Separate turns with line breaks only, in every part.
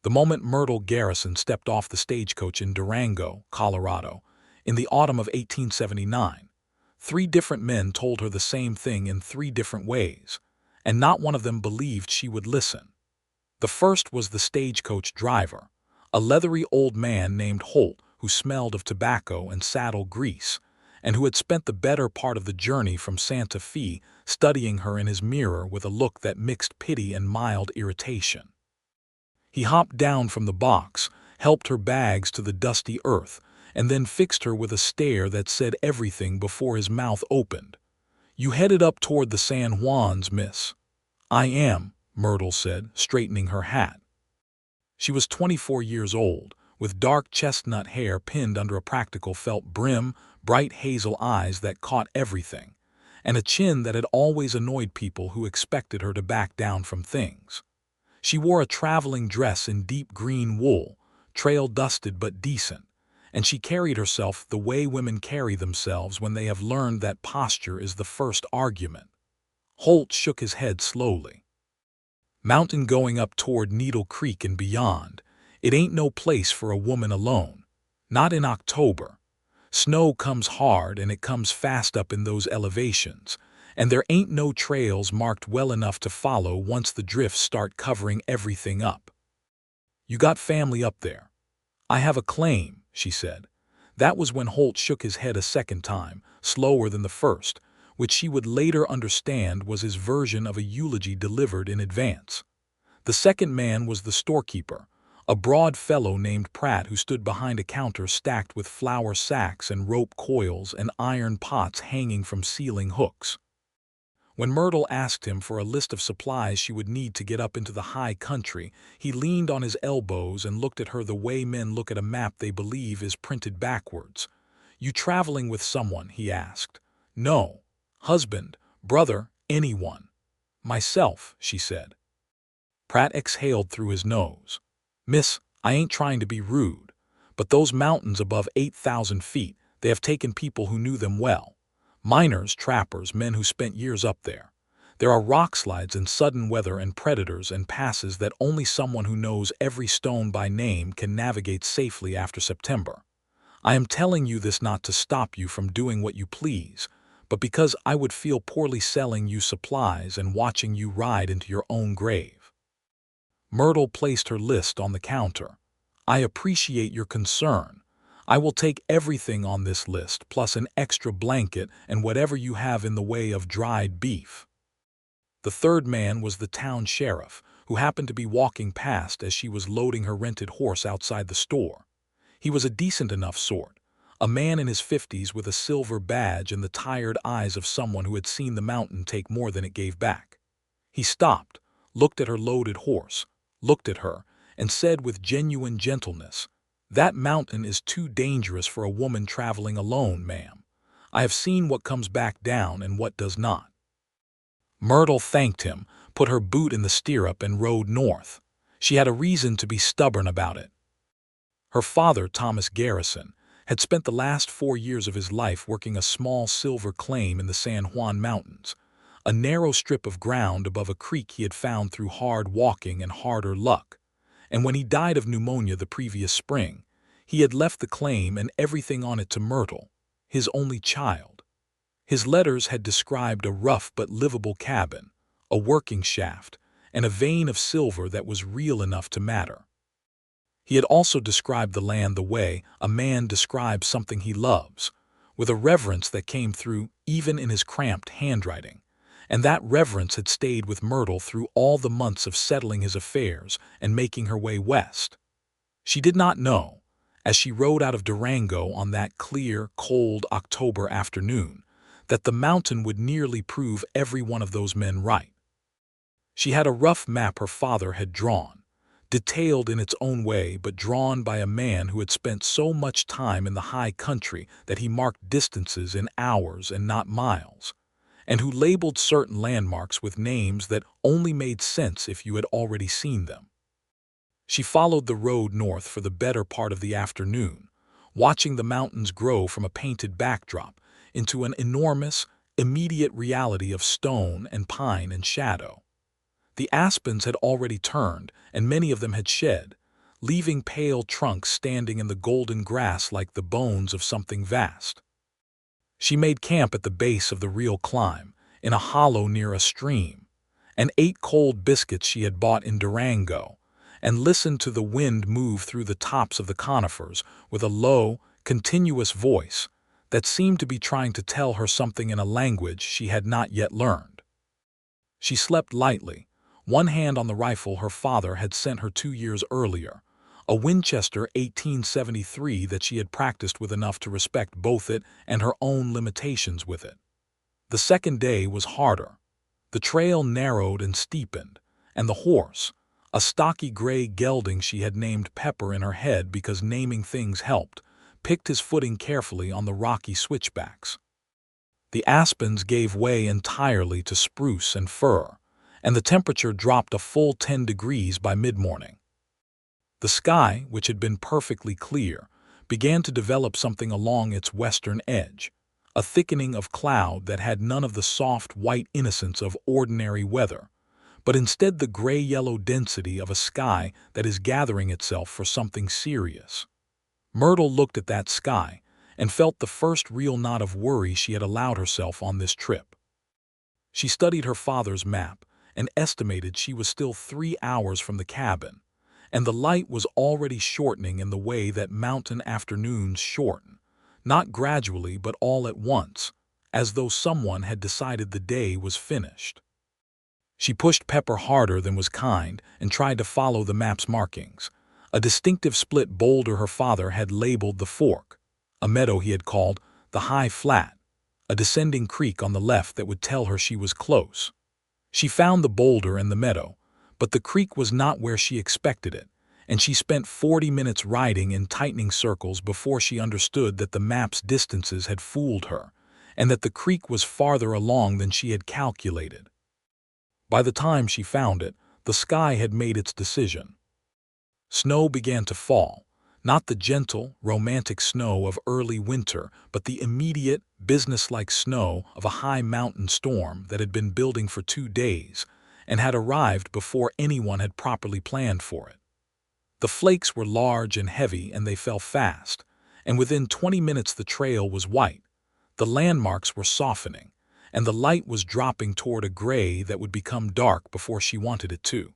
The moment Myrtle Garrison stepped off the stagecoach in Durango, Colorado, in the autumn of 1879, 3 different men told her the same thing in 3 different ways, and not one of them believed she would listen. The first was the stagecoach driver, a leathery old man named Holt who smelled of tobacco and saddle grease, and who had spent the better part of the journey from Santa Fe studying her in his mirror with a look that mixed pity and mild irritation. He hopped down from the box, helped her bags to the dusty earth, and then fixed her with a stare that said everything before his mouth opened. "You headed up toward the San Juans, miss." "I am," Myrtle said, straightening her hat. She was 24 years old, with dark chestnut hair pinned under a practical felt brim, bright hazel eyes that caught everything, and a chin that had always annoyed people who expected her to back down from things. She wore a traveling dress in deep green wool, trail-dusted but decent, and she carried herself the way women carry themselves when they have learned that posture is the first argument. Holt shook his head slowly. "Mountain going up toward Needle Creek and beyond. It ain't no place for a woman alone. Not in October. Snow comes hard and it comes fast up in those elevations, and there ain't no trails marked well enough to follow once the drifts start covering everything up. You got family up there." "I have a claim," she said. That was when Holt shook his head a second time, slower than the first, which she would later understand was his version of a eulogy delivered in advance. The second man was the storekeeper, a broad fellow named Pratt who stood behind a counter stacked with flour sacks and rope coils and iron pots hanging from ceiling hooks. When Myrtle asked him for a list of supplies she would need to get up into the high country, he leaned on his elbows and looked at her the way men look at a map they believe is printed backwards. "You traveling with someone?" he asked. "No. Husband, brother, anyone." "Myself," she said. Pratt exhaled through his nose. "Miss, I ain't trying to be rude, but those mountains above 8,000 feet, they have taken people who knew them well. Miners, trappers, men who spent years up there. There are rock slides and sudden weather and predators and passes that only someone who knows every stone by name can navigate safely after September. I am telling you this not to stop you from doing what you please, but because I would feel poorly selling you supplies and watching you ride into your own grave." Myrtle placed her list on the counter. "I appreciate your concern. I will take everything on this list, plus an extra blanket and whatever you have in the way of dried beef." The third man was the town sheriff, who happened to be walking past as she was loading her rented horse outside the store. He was a decent enough sort, a man in his 50s with a silver badge and the tired eyes of someone who had seen the mountain take more than it gave back. He stopped, looked at her loaded horse, looked at her, and said with genuine gentleness, "That mountain is too dangerous for a woman traveling alone, ma'am. I have seen what comes back down and what does not." Myrtle thanked him, put her boot in the stirrup and rode north. She had a reason to be stubborn about it. Her father, Thomas Garrison, had spent the last 4 years of his life working a small silver claim in the San Juan Mountains, a narrow strip of ground above a creek he had found through hard walking and harder luck. And when he died of pneumonia the previous spring, he had left the claim and everything on it to Myrtle, his only child. His letters had described a rough but livable cabin, a working shaft, and a vein of silver that was real enough to matter. He had also described the land the way a man describes something he loves, with a reverence that came through even in his cramped handwriting. And that reverence had stayed with Myrtle through all the months of settling his affairs and making her way west. She did not know, as she rode out of Durango on that clear, cold October afternoon, that the mountain would nearly prove every one of those men right. She had a rough map her father had drawn, detailed in its own way but drawn by a man who had spent so much time in the high country that he marked distances in hours and not miles, and who labeled certain landmarks with names that only made sense if you had already seen them. She followed the road north for the better part of the afternoon, watching the mountains grow from a painted backdrop into an enormous, immediate reality of stone and pine and shadow. The aspens had already turned, and many of them had shed, leaving pale trunks standing in the golden grass like the bones of something vast. She made camp at the base of the real climb, in a hollow near a stream, and ate cold biscuits she had bought in Durango, and listened to the wind move through the tops of the conifers with a low, continuous voice that seemed to be trying to tell her something in a language she had not yet learned. She slept lightly, one hand on the rifle her father had sent her 2 years earlier, a Winchester 1873 that she had practiced with enough to respect both it and her own limitations with it. The second day was harder. The trail narrowed and steepened, and the horse, a stocky gray gelding she had named Pepper in her head because naming things helped, picked his footing carefully on the rocky switchbacks. The aspens gave way entirely to spruce and fir, and the temperature dropped a full 10 degrees by mid-morning. The sky, which had been perfectly clear, began to develop something along its western edge, a thickening of cloud that had none of the soft white innocence of ordinary weather, but instead the gray-yellow density of a sky that is gathering itself for something serious. Myrtle looked at that sky and felt the first real knot of worry she had allowed herself on this trip. She studied her father's map and estimated she was still 3 hours from the cabin, and the light was already shortening in the way that mountain afternoons shorten, not gradually but all at once, as though someone had decided the day was finished. She pushed Pepper harder than was kind and tried to follow the map's markings, a distinctive split boulder her father had labeled the Fork, a meadow he had called the High Flat, a descending creek on the left that would tell her she was close. She found the boulder and the meadow, but the creek was not where she expected it, and she spent 40 minutes riding in tightening circles before she understood that the map's distances had fooled her, and that the creek was farther along than she had calculated. By the time she found it, the sky had made its decision. Snow began to fall, not the gentle, romantic snow of early winter, but the immediate, businesslike snow of a high mountain storm that had been building for 2 days and had arrived before anyone had properly planned for it. The flakes were large and heavy, and they fell fast, and within 20 minutes the trail was white. The landmarks were softening, and the light was dropping toward a gray that would become dark before she wanted it to.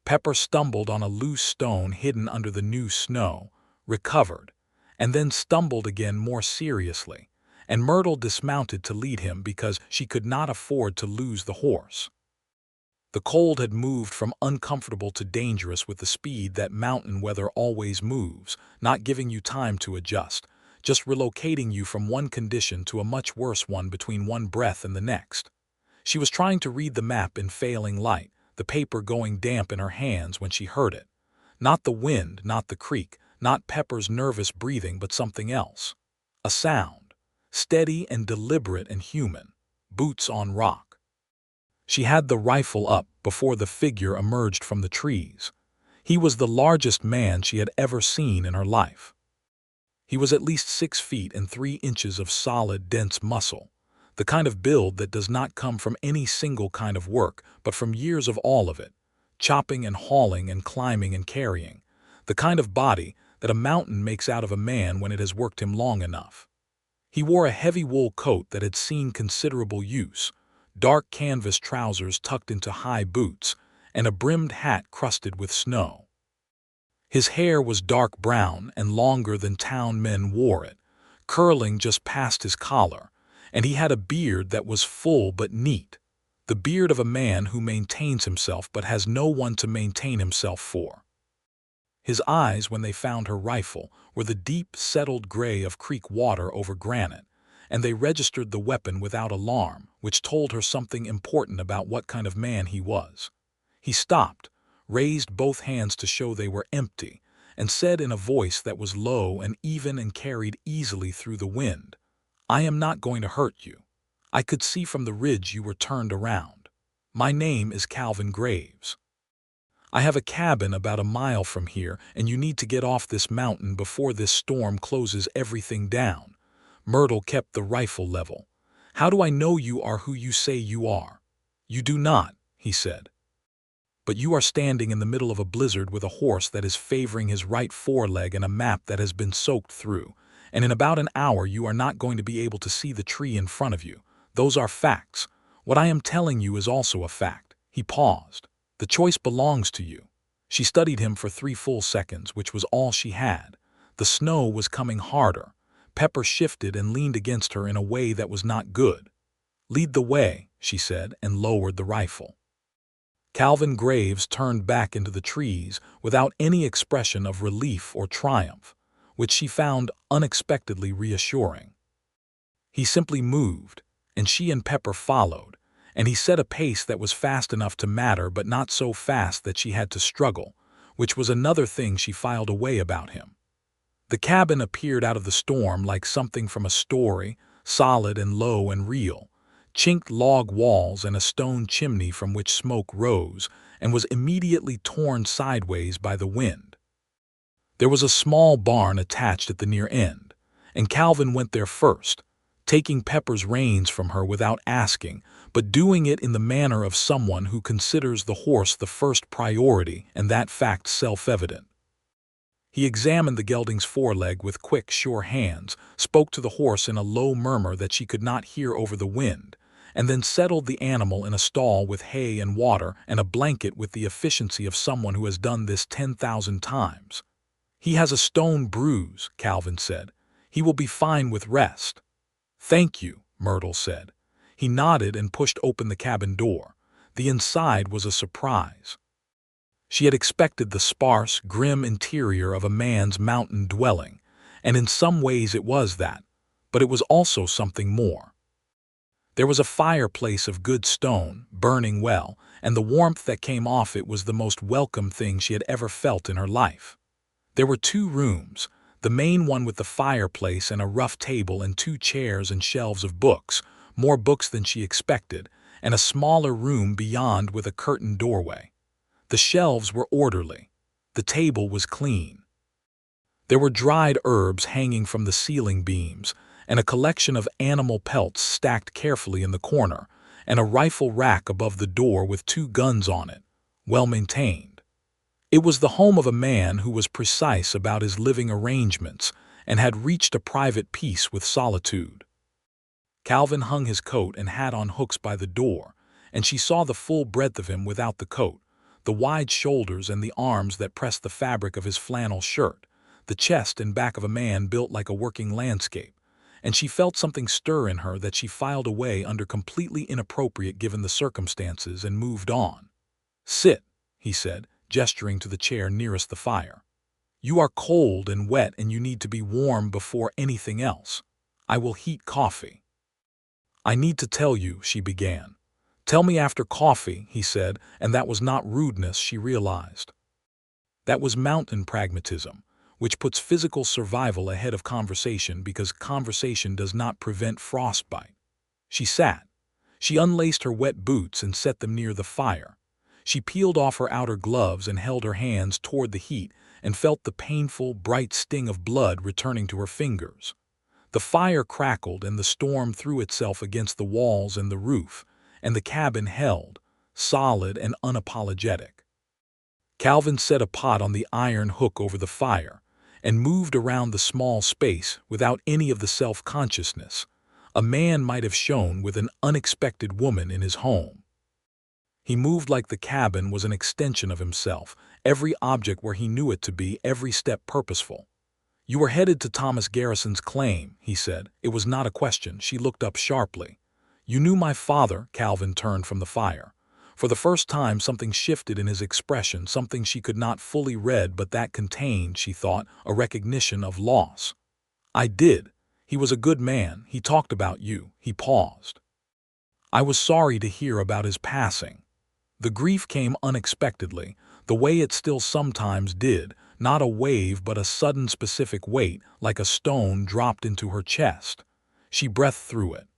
Pepper stumbled on a loose stone hidden under the new snow, recovered, and then stumbled again more seriously, and Myrtle dismounted to lead him because she could not afford to lose the horse. The cold had moved from uncomfortable to dangerous with the speed that mountain weather always moves, not giving you time to adjust, just relocating you from one condition to a much worse one between one breath and the next. She was trying to read the map in failing light, the paper going damp in her hands when she heard it. Not the wind, not the creek, not Pepper's nervous breathing, but something else. A sound, steady and deliberate and human, boots on rock. She had the rifle up before the figure emerged from the trees. He was the largest man she had ever seen in her life. He was at least 6 feet and 3 inches of solid, dense muscle, the kind of build that does not come from any single kind of work, but from years of all of it, chopping and hauling and climbing and carrying, the kind of body that a mountain makes out of a man when it has worked him long enough. He wore a heavy wool coat that had seen considerable use, dark canvas trousers tucked into high boots, and a brimmed hat crusted with snow. His hair was dark brown and longer than town men wore it, curling just past his collar, and he had a beard that was full but neat, the beard of a man who maintains himself but has no one to maintain himself for. His eyes, when they found her rifle, were the deep, settled gray of creek water over granite, and they registered the weapon without alarm, which told her something important about what kind of man he was. He stopped, raised both hands to show they were empty, and said in a voice that was low and even and carried easily through the wind, "I am not going to hurt you. I could see from the ridge you were turned around. My name is Calvin Graves. I have a cabin about a mile from here, and you need to get off this mountain before this storm closes everything down." Myrtle kept the rifle level. "How do I know you are who you say you are?" "You do not," he said. but you are standing in the middle of a blizzard with a horse that is favoring his right foreleg and a map that has been soaked through, and in about an hour you are not going to be able to see the tree in front of you. Those are facts. What I am telling you is also a fact." He paused. "The choice belongs to you." She studied him for 3 full seconds, which was all she had. The snow was coming harder. Pepper shifted and leaned against her in a way that was not good. "Lead the way," she said, and lowered the rifle. Calvin Graves turned back into the trees without any expression of relief or triumph, which she found unexpectedly reassuring. He simply moved, and she and Pepper followed, and he set a pace that was fast enough to matter but not so fast that she had to struggle, which was another thing she filed away about him. The cabin appeared out of the storm like something from a story, solid and low and real, chinked log walls and a stone chimney from which smoke rose and was immediately torn sideways by the wind. There was a small barn attached at the near end, and Calvin went there first, taking Pepper's reins from her without asking, but doing it in the manner of someone who considers the horse the first priority, and that fact self-evident. He examined the gelding's foreleg with quick, sure hands, spoke to the horse in a low murmur that she could not hear over the wind, and then settled the animal in a stall with hay and water and a blanket with the efficiency of someone who has done this 10,000 times. "He has a stone bruise," Calvin said. "He will be fine with rest." "Thank you," Myrtle said. He nodded and pushed open the cabin door. The inside was a surprise. She had expected the sparse, grim interior of a man's mountain dwelling, and in some ways it was that, but it was also something more. There was a fireplace of good stone, burning well, and the warmth that came off it was the most welcome thing she had ever felt in her life. There were 2 rooms, the main one with the fireplace and a rough table and 2 chairs and shelves of books, more books than she expected, and a smaller room beyond with a curtained doorway. The shelves were orderly. The table was clean. There were dried herbs hanging from the ceiling beams, and a collection of animal pelts stacked carefully in the corner, and a rifle rack above the door with 2 guns on it, well maintained. It was the home of a man who was precise about his living arrangements and had reached a private peace with solitude. Calvin hung his coat and hat on hooks by the door, and she saw the full breadth of him without the coat, the wide shoulders and the arms that pressed the fabric of his flannel shirt, the chest and back of a man built like a working landscape, and she felt something stir in her that she filed away under completely inappropriate given the circumstances and moved on. "Sit," he said, gesturing to the chair nearest the fire. "You are cold and wet and you need to be warm before anything else. I will heat coffee." "I need to tell you," she began. "Tell me after coffee," he said, and that was not rudeness, she realized. That was mountain pragmatism, which puts physical survival ahead of conversation because conversation does not prevent frostbite. She sat. She unlaced her wet boots and set them near the fire. She peeled off her outer gloves and held her hands toward the heat and felt the painful, bright sting of blood returning to her fingers. The fire crackled and the storm threw itself against the walls and the roof, and the cabin held, solid and unapologetic. Calvin set a pot on the iron hook over the fire and moved around the small space without any of the self-consciousness a man might have shown with an unexpected woman in his home. He moved like the cabin was an extension of himself, every object where he knew it to be, every step purposeful. "You were headed to Thomas Garrison's claim," he said. It was not a question. She looked up sharply. "You knew my father?" Calvin turned from the fire. For the first time something shifted in his expression, something she could not fully read but that contained, she thought, a recognition of loss. "I did. He was a good man. He talked about you." He paused. "I was sorry to hear about his passing." The grief came unexpectedly, the way it still sometimes did, not a wave but a sudden specific weight, like a stone dropped into her chest. She breathed through it.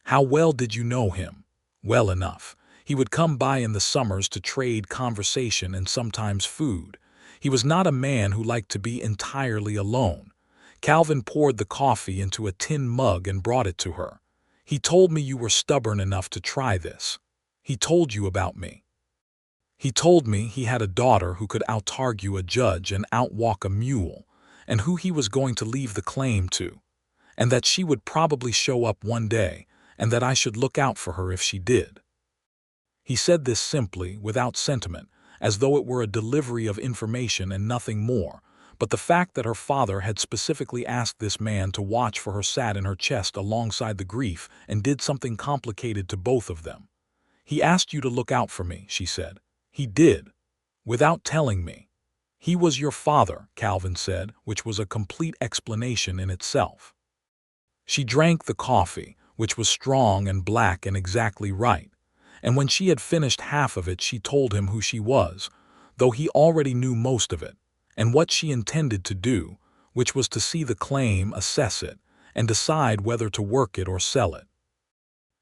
"How well did you know him?" "Well enough. He would come by in the summers to trade conversation and sometimes food. He was not a man who liked to be entirely alone." Calvin poured the coffee into a tin mug and brought it to her. "He told me you were stubborn enough to try this. He told you about me." He told me he had a daughter who could out-argue a judge and outwalk a mule, and who he was going to leave the claim to, and that she would probably show up one day, and that I should look out for her if she did. He said this simply, without sentiment, as though it were a delivery of information and nothing more, but the fact that her father had specifically asked this man to watch for her sat in her chest alongside the grief and did something complicated to both of them. "He asked you to look out for me," she said. "He did. Without telling me. He was your father," Calvin said, which was a complete explanation in itself. She drank the coffee, which was strong and black and exactly right, and when she had finished half of it she told him who she was, though he already knew most of it, and what she intended to do, which was to see the claim, assess it, and decide whether to work it or sell it.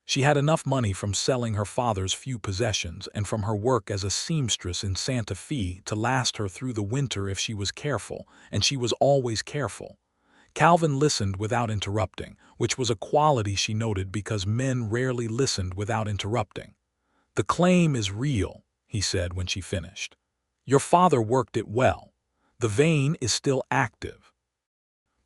She had enough money from selling her father's few possessions and from her work as a seamstress in Santa Fe to last her through the winter if she was careful, and she was always careful. Calvin listened without interrupting, which was a quality she noted because men rarely listened without interrupting. "The claim is real," he said when she finished. "Your father worked it well. The vein is still active.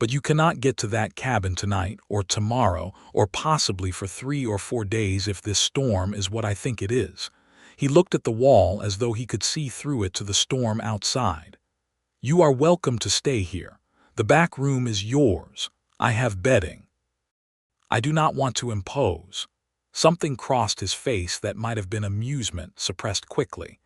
But you cannot get to that cabin tonight or tomorrow or possibly for 3 or 4 days if this storm is what I think it is." He looked at the wall as though he could see through it to the storm outside. "You are welcome to stay here. The back room is yours. I have bedding. I do not want to impose." Something crossed his face that might have been amusement, suppressed quickly.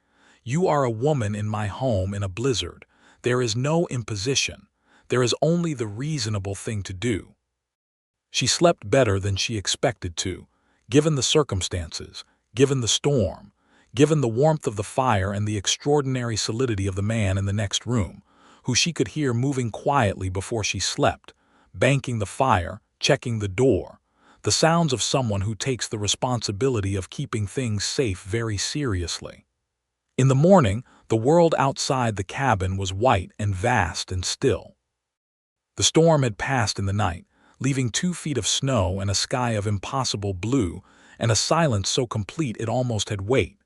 "You are a woman in my home in a blizzard. There is no imposition. There is only the reasonable thing to do." She slept better than she expected to, given the circumstances, given the storm, given the warmth of the fire and the extraordinary solidity of the man in the next room, who she could hear moving quietly before she slept, banking the fire, checking the door, the sounds of someone who takes the responsibility of keeping things safe very seriously. In the morning, the world outside the cabin was white and vast and still. The storm had passed in the night, leaving 2 feet of snow and a sky of impossible blue, and a silence so complete it almost had weight.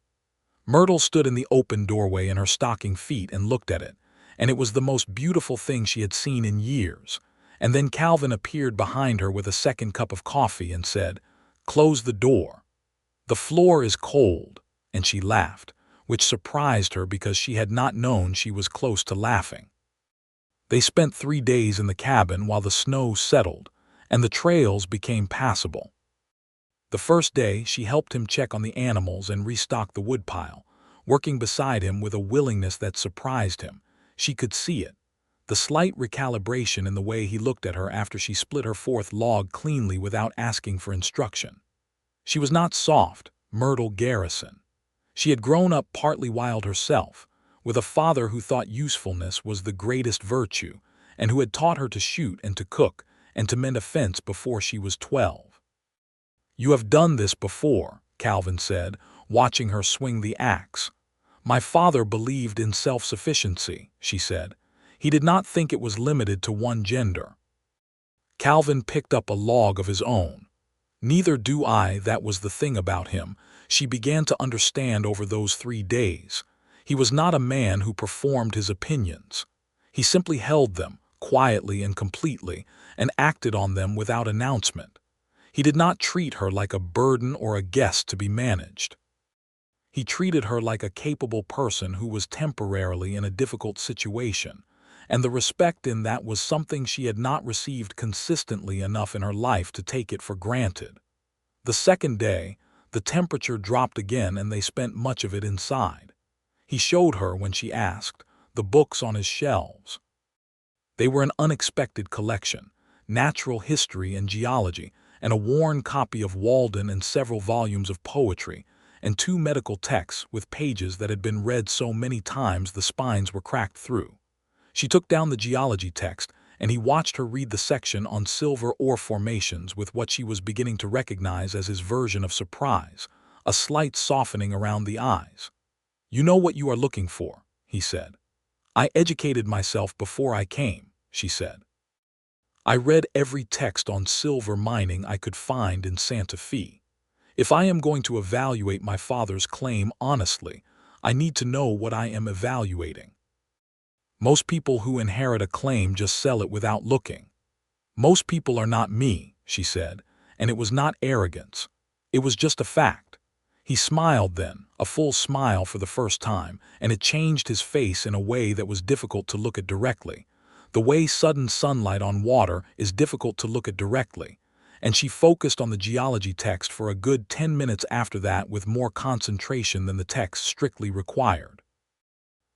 Myrtle stood in the open doorway in her stocking feet and looked at it, and it was the most beautiful thing she had seen in years. And then Calvin appeared behind her with a second cup of coffee and said, "Close the door. The floor is cold," and she laughed, which surprised her because she had not known she was close to laughing. They spent 3 days in the cabin while the snow settled, and the trails became passable. The first day she helped him check on the animals and restock the woodpile, working beside him with a willingness that surprised him. She could see it, the slight recalibration in the way he looked at her after she split her 4th log cleanly without asking for instruction. She was not soft, Myrtle Garrison. She had grown up partly wild herself, with a father who thought usefulness was the greatest virtue, and who had taught her to shoot and to cook and to mend a fence before she was 12. "You have done this before," Calvin said, watching her swing the axe. "My father believed in self-sufficiency," she said. "He did not think it was limited to one gender." Calvin picked up a log of his own. "Neither do I," that was the thing about him. She began to understand over those 3 days. He was not a man who performed his opinions. He simply held them, quietly and completely, and acted on them without announcement. He did not treat her like a burden or a guest to be managed. He treated her like a capable person who was temporarily in a difficult situation, and the respect in that was something she had not received consistently enough in her life to take it for granted. The second day, the temperature dropped again and they spent much of it inside. He showed her, when she asked, the books on his shelves. They were an unexpected collection, natural history and geology, and a worn copy of Walden and several volumes of poetry, and 2 medical texts with pages that had been read so many times the spines were cracked through. She took down the geology text, and he watched her read the section on silver ore formations with what she was beginning to recognize as his version of surprise, a slight softening around the eyes. "You know what you are looking for," he said. "I educated myself before I came," she said. "I read every text on silver mining I could find in Santa Fe. If I am going to evaluate my father's claim honestly, I need to know what I am evaluating. Most people who inherit a claim just sell it without looking. Most people are not me, she said, and it was not arrogance. It was just a fact. He smiled then, a full smile for the first time, and it changed his face in a way that was difficult to look at directly. The way sudden sunlight on water is difficult to look at directly. And she focused on the geology text for a good 10 minutes after that with more concentration than the text strictly required.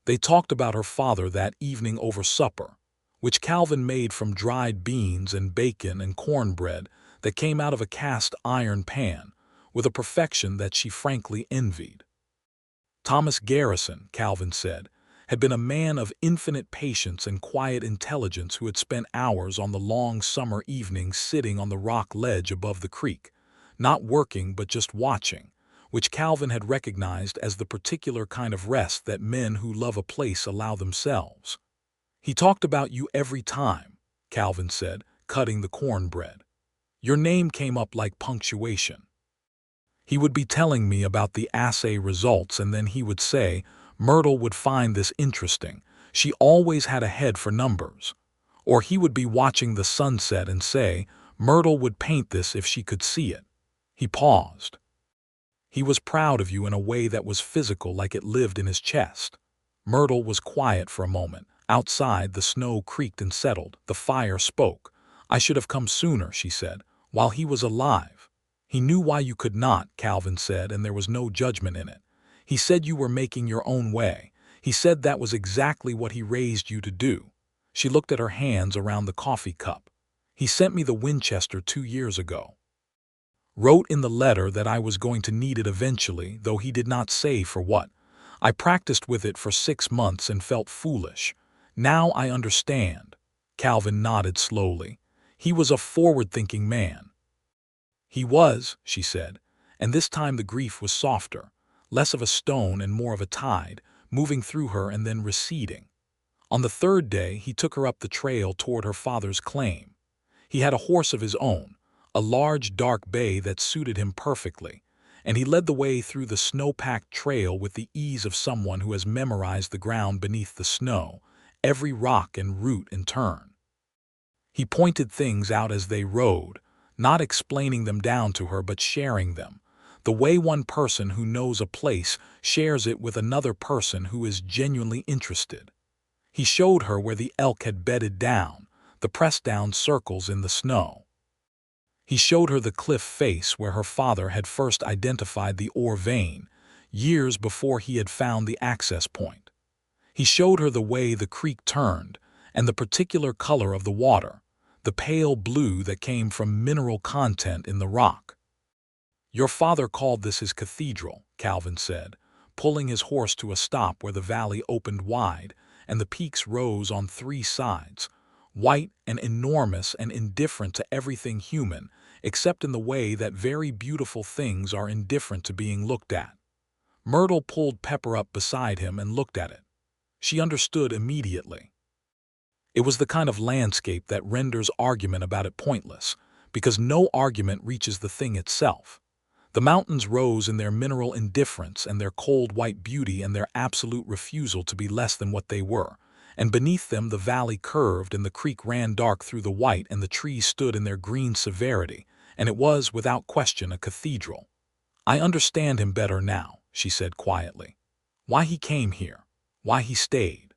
They talked about her father that evening over supper, which Calvin made from dried beans and bacon and cornbread that came out of a cast iron pan, with a perfection that she frankly envied. Thomas Garrison, Calvin said, had been a man of infinite patience and quiet intelligence who had spent hours on the long summer evenings sitting on the rock ledge above the creek, not working but just watching, which Calvin had recognized as the particular kind of rest that men who love a place allow themselves. He talked about you every time, Calvin said, cutting the cornbread. Your name came up like punctuation. He would be telling me about the assay results, and then he would say, Myrtle would find this interesting. She always had a head for numbers. Or he would be watching the sunset and say, Myrtle would paint this if she could see it. He paused. He was proud of you in a way that was physical, like it lived in his chest. Myrtle was quiet for a moment. Outside, the snow creaked and settled. The fire spoke. I should have come sooner, she said, while he was alive. He knew why you could not, Calvin said, and there was no judgment in it. He said you were making your own way. He said that was exactly what he raised you to do. She looked at her hands around the coffee cup. He sent me the Winchester 2 years ago. Wrote in the letter that I was going to need it eventually, though he did not say for what. I practiced with it for 6 months and felt foolish. Now I understand. Calvin nodded slowly. He was a forward-thinking man. He was, she said, and this time the grief was softer, less of a stone and more of a tide, moving through her and then receding. On the 3rd day, he took her up the trail toward her father's claim. He had a horse of his own, a large dark bay that suited him perfectly, and he led the way through the snow-packed trail with the ease of someone who has memorized the ground beneath the snow, every rock and root and turn. He pointed things out as they rode, not explaining them down to her but sharing them, the way one person who knows a place shares it with another person who is genuinely interested. He showed her where the elk had bedded down, the pressed-down circles in the snow. He showed her the cliff face where her father had first identified the ore vein, years before he had found the access point. He showed her the way the creek turned and the particular color of the water, the pale blue that came from mineral content in the rock. Your father called this his cathedral, Calvin said, pulling his horse to a stop where the valley opened wide and the peaks rose on 3 sides, white and enormous and indifferent to everything human, except in the way that very beautiful things are indifferent to being looked at. Myrtle pulled Pepper up beside him and looked at it. She understood immediately. It was the kind of landscape that renders argument about it pointless, because no argument reaches the thing itself. The mountains rose in their mineral indifference and their cold white beauty and their absolute refusal to be less than what they were, and beneath them the valley curved and the creek ran dark through the white and the trees stood in their green severity, and it was, without question, a cathedral. I understand him better now, she said quietly. Why he came here, why he stayed.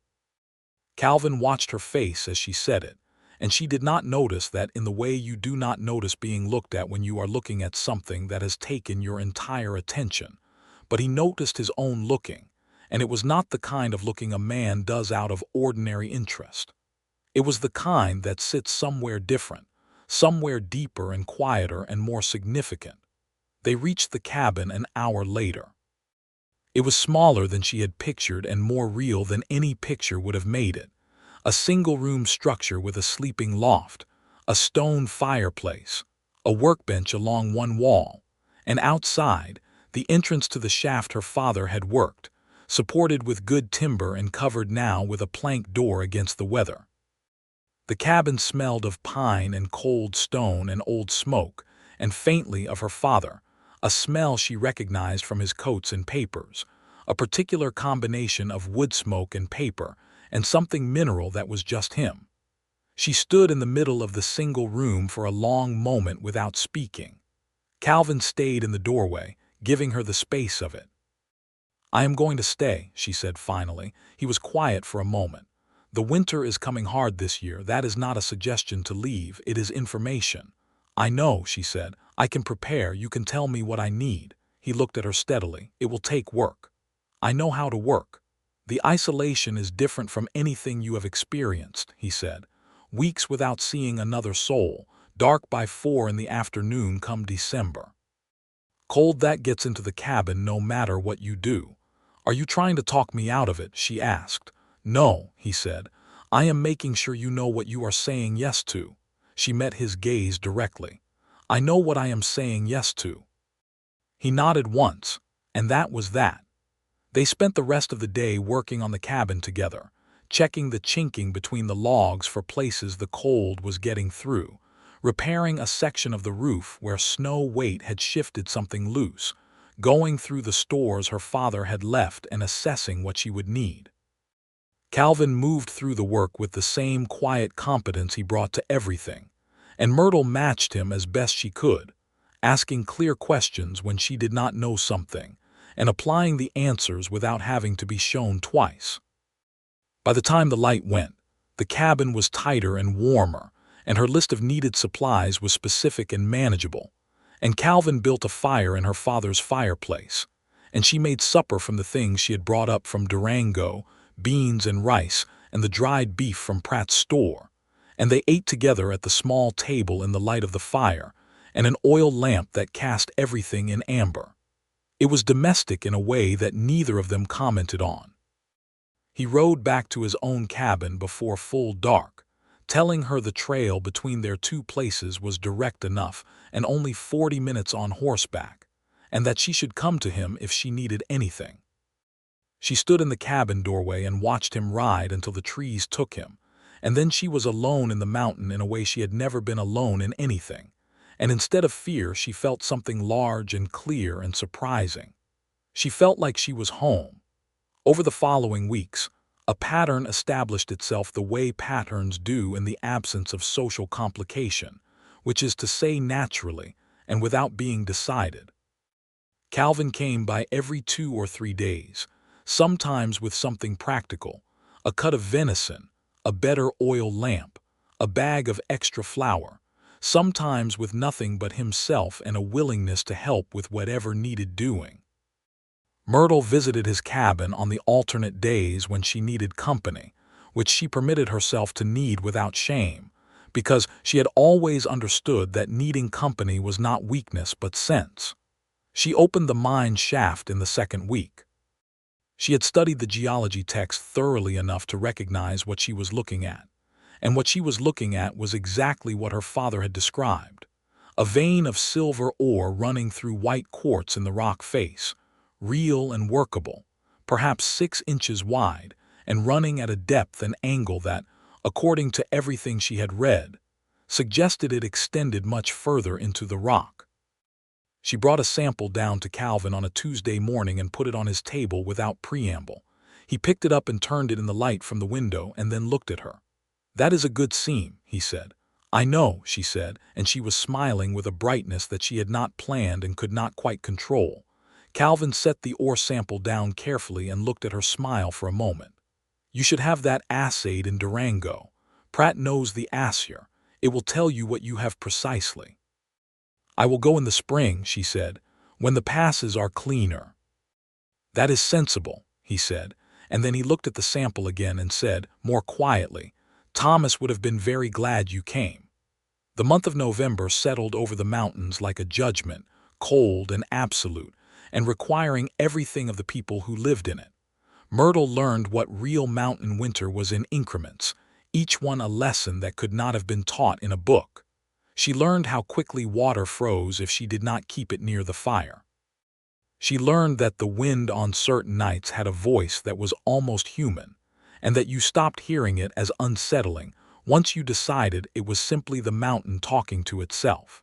Calvin watched her face as she said it, and she did not notice that in the way you do not notice being looked at when you are looking at something that has taken your entire attention. But he noticed his own looking, and it was not the kind of looking a man does out of ordinary interest. It was the kind that sits somewhere different, somewhere deeper and quieter and more significant. They reached the cabin an hour later. It was smaller than she had pictured and more real than any picture would have made it. A single-room structure with a sleeping loft, a stone fireplace, a workbench along one wall, and outside, the entrance to the shaft her father had worked, supported with good timber and covered now with a plank door against the weather. The cabin smelled of pine and cold stone and old smoke, and faintly of her father, a smell she recognized from his coats and papers, a particular combination of wood smoke and paper, and something mineral that was just him. She stood in the middle of the single room for a long moment without speaking. Calvin stayed in the doorway, giving her the space of it. "I am going to stay," she said finally. He was quiet for a moment. "The winter is coming hard this year. That is not a suggestion to leave, it is information." "I know," she said. "I can prepare. You can tell me what I need." He looked at her steadily. "It will take work. I know how to work. The isolation is different from anything you have experienced," he said. "Weeks without seeing another soul, dark by 4 in the afternoon come December. Cold that gets into the cabin no matter what you do." "Are you trying to talk me out of it?" she asked. "No," he said. "I am making sure you know what you are saying yes to." She met his gaze directly. "I know what I am saying yes to." He nodded once, and that was that. They spent the rest of the day working on the cabin together, checking the chinking between the logs for places the cold was getting through, repairing a section of the roof where snow weight had shifted something loose, going through the stores her father had left and assessing what she would need. Calvin moved through the work with the same quiet competence he brought to everything, and Myrtle matched him as best she could, asking clear questions when she did not know something, and applying the answers without having to be shown twice. By the time the light went, the cabin was tighter and warmer, and her list of needed supplies was specific and manageable, and Calvin built a fire in her father's fireplace, and she made supper from the things she had brought up from Durango, beans and rice, and the dried beef from Pratt's store, and they ate together at the small table in the light of the fire and an oil lamp that cast everything in amber. It was domestic in a way that neither of them commented on. He rode back to his own cabin before full dark, telling her the trail between their two places was direct enough and only 40 minutes on horseback, and that she should come to him if she needed anything. She stood in the cabin doorway and watched him ride until the trees took him, and then she was alone in the mountain in a way she had never been alone in anything, and instead of fear she felt something large and clear and surprising. She felt like she was home. Over the following weeks, a pattern established itself the way patterns do in the absence of social complication, which is to say naturally and without being decided. Calvin came by every 2 or 3 days, sometimes with something practical, a cut of venison, a better oil lamp, a bag of extra flour, sometimes with nothing but himself and a willingness to help with whatever needed doing. Myrtle visited his cabin on the alternate days when she needed company, which she permitted herself to need without shame, because she had always understood that needing company was not weakness but sense. She opened the mine shaft in the 2nd week. She had studied the geology text thoroughly enough to recognize what she was looking at, and what she was looking at was exactly what her father had described: a vein of silver ore running through white quartz in the rock face, real and workable, perhaps 6 inches wide, and running at a depth and angle that, according to everything she had read, suggested it extended much further into the rock. She brought a sample down to Calvin on a Tuesday morning and put it on his table without preamble. He picked it up and turned it in the light from the window and then looked at her. "That is a good seam," he said. "I know," she said, and she was smiling with a brightness that she had not planned and could not quite control. Calvin set the ore sample down carefully and looked at her smile for a moment. "You should have that assayed in Durango. Pratt knows the assay. It will tell you what you have precisely." "I will go in the spring," she said, "when the passes are cleaner." "That is sensible," he said, and then he looked at the sample again and said, more quietly, "Thomas would have been very glad you came." The month of November settled over the mountains like a judgment, cold and absolute, and requiring everything of the people who lived in it. Myrtle learned what real mountain winter was in increments, each one a lesson that could not have been taught in a book. She learned how quickly water froze if she did not keep it near the fire. She learned that the wind on certain nights had a voice that was almost human, and that you stopped hearing it as unsettling once you decided it was simply the mountain talking to itself.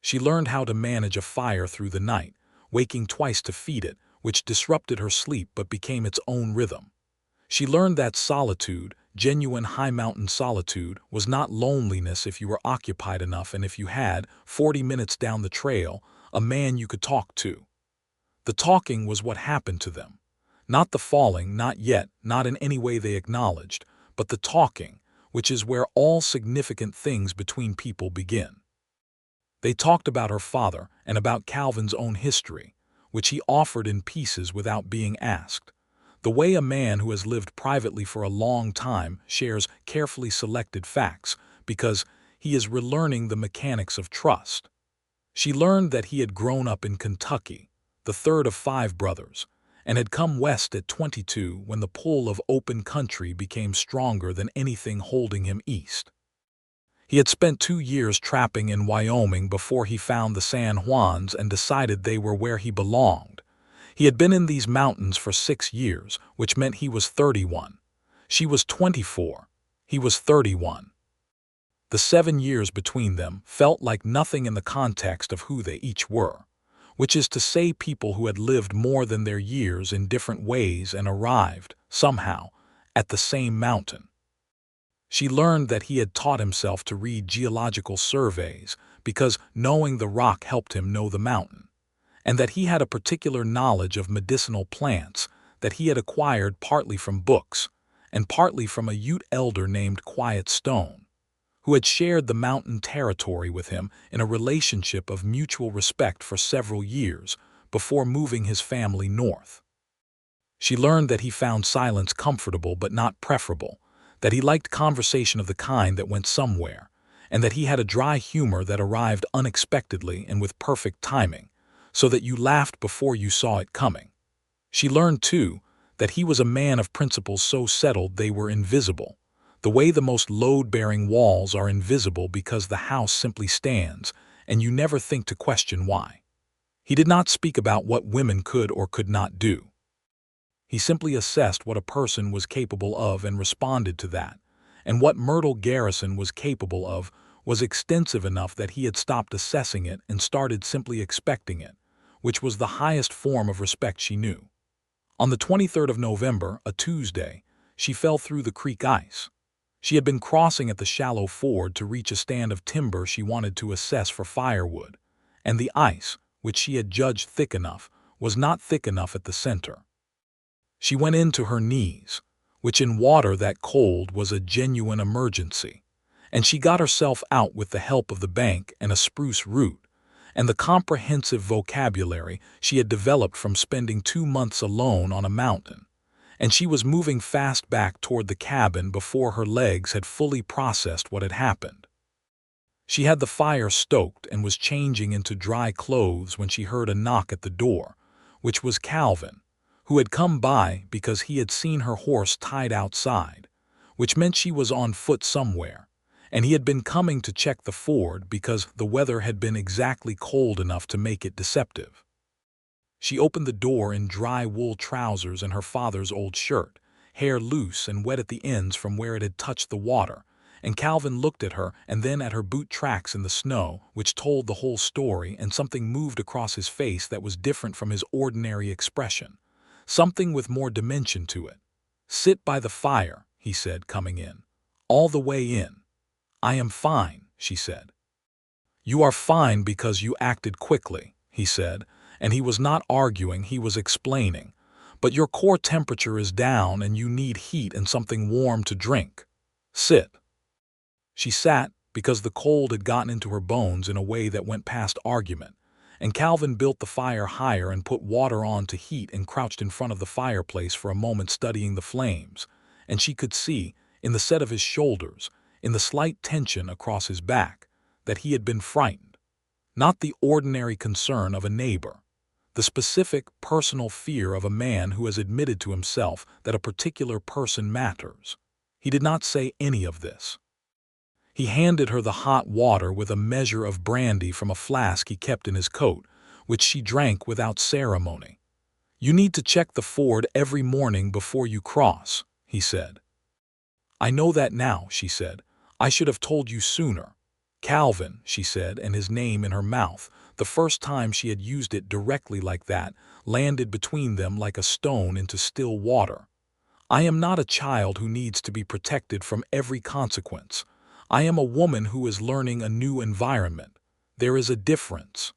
She learned how to manage a fire through the night, waking twice to feed it, which disrupted her sleep but became its own rhythm. She learned that solitude, genuine high-mountain solitude, was not loneliness if you were occupied enough and if you had, 40 minutes down the trail, a man you could talk to. The talking was what happened to them. Not the falling, not yet, not in any way they acknowledged, but the talking, which is where all significant things between people begin. They talked about her father and about Calvin's own history, which he offered in pieces without being asked. The way a man who has lived privately for a long time shares carefully selected facts because he is relearning the mechanics of trust. She learned that he had grown up in Kentucky, the third of 5 brothers, and had come west at 22 when the pull of open country became stronger than anything holding him east. He had spent 2 years trapping in Wyoming before he found the San Juans and decided they were where he belonged. He had been in these mountains for 6 years, which meant he was 31. She was 24. He was 31. The 7 years between them felt like nothing in the context of who they each were, which is to say people who had lived more than their years in different ways and arrived, somehow, at the same mountain. She learned that he had taught himself to read geological surveys because knowing the rock helped him know the mountain, and that he had a particular knowledge of medicinal plants that he had acquired partly from books and partly from a Ute elder named Quiet Stone, who had shared the mountain territory with him in a relationship of mutual respect for several years before moving his family north. She learned that he found silence comfortable but not preferable, that he liked conversation of the kind that went somewhere, and that he had a dry humor that arrived unexpectedly and with perfect timing, so that you laughed before you saw it coming. She learned, too, that he was a man of principles so settled they were invisible, the way the most load-bearing walls are invisible because the house simply stands, and you never think to question why. He did not speak about what women could or could not do. He simply assessed what a person was capable of and responded to that, and what Myrtle Garrison was capable of was extensive enough that he had stopped assessing it and started simply expecting it, which was the highest form of respect she knew. On the 23rd of November, a Tuesday, she fell through the creek ice. She had been crossing at the shallow ford to reach a stand of timber she wanted to assess for firewood, and the ice, which she had judged thick enough, was not thick enough at the center. She went in to her knees, which in water that cold was a genuine emergency, and she got herself out with the help of the bank and a spruce root, and the comprehensive vocabulary she had developed from spending 2 months alone on a mountain, and she was moving fast back toward the cabin before her legs had fully processed what had happened. She had the fire stoked and was changing into dry clothes when she heard a knock at the door, which was Calvin, who had come by because he had seen her horse tied outside, which meant she was on foot somewhere, and he had been coming to check the ford because the weather had been exactly cold enough to make it deceptive. She opened the door in dry wool trousers and her father's old shirt, hair loose and wet at the ends from where it had touched the water, and Calvin looked at her and then at her boot tracks in the snow, which told the whole story, and something moved across his face that was different from his ordinary expression, something with more dimension to it. "Sit by the fire," he said, coming in. "All the way in." "I am fine," she said. "You are fine because you acted quickly," he said, and he was not arguing, he was explaining. "But your core temperature is down and you need heat and something warm to drink. Sit." She sat because the cold had gotten into her bones in a way that went past argument, and Calvin built the fire higher and put water on to heat and crouched in front of the fireplace for a moment studying the flames, and she could see, in the set of his shoulders, in the slight tension across his back, that he had been frightened. Not the ordinary concern of a neighbor, the specific, personal fear of a man who has admitted to himself that a particular person matters. He did not say any of this. He handed her the hot water with a measure of brandy from a flask he kept in his coat, which she drank without ceremony. "You need to check the ford every morning before you cross," he said. "I know that now," she said. "I should have told you sooner." Calvin, she said, and his name in her mouth, the first time she had used it directly like that, landed between them like a stone into still water. I am not a child who needs to be protected from every consequence. I am a woman who is learning a new environment. There is a difference.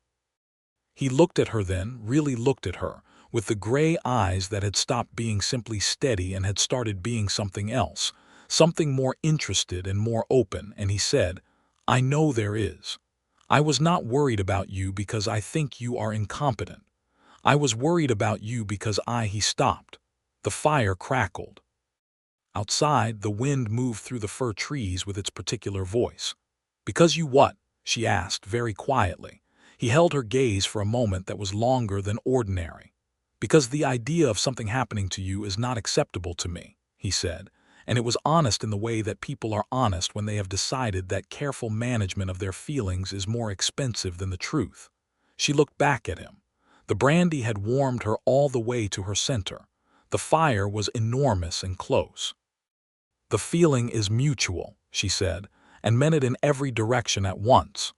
He looked at her then, really looked at her, with the gray eyes that had stopped being simply steady and had started being something else, something more interested and more open, and he said, I know there is. I was not worried about you because I think you are incompetent. I was worried about you because he stopped. The fire crackled. Outside, the wind moved through the fir trees with its particular voice. Because you what? She asked very quietly. He held her gaze for a moment that was longer than ordinary. Because the idea of something happening to you is not acceptable to me, he said, and it was honest in the way that people are honest when they have decided that careful management of their feelings is more expensive than the truth. She looked back at him. The brandy had warmed her all the way to her center. The fire was enormous and close. The feeling is mutual, she said, and meant it in every direction at once.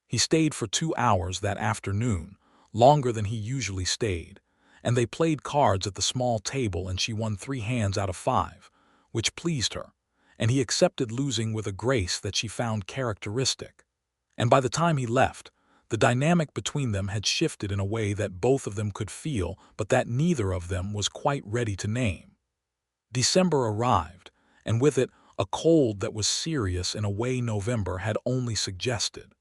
He stayed for 2 hours that afternoon, longer than he usually stayed, and they played cards at the small table and she won 3 hands out of 5, which pleased her, and he accepted losing with a grace that she found characteristic. And by the time he left, the dynamic between them had shifted in a way that both of them could feel but that neither of them was quite ready to name. December arrived, and with it a cold that was serious in a way November had only suggested.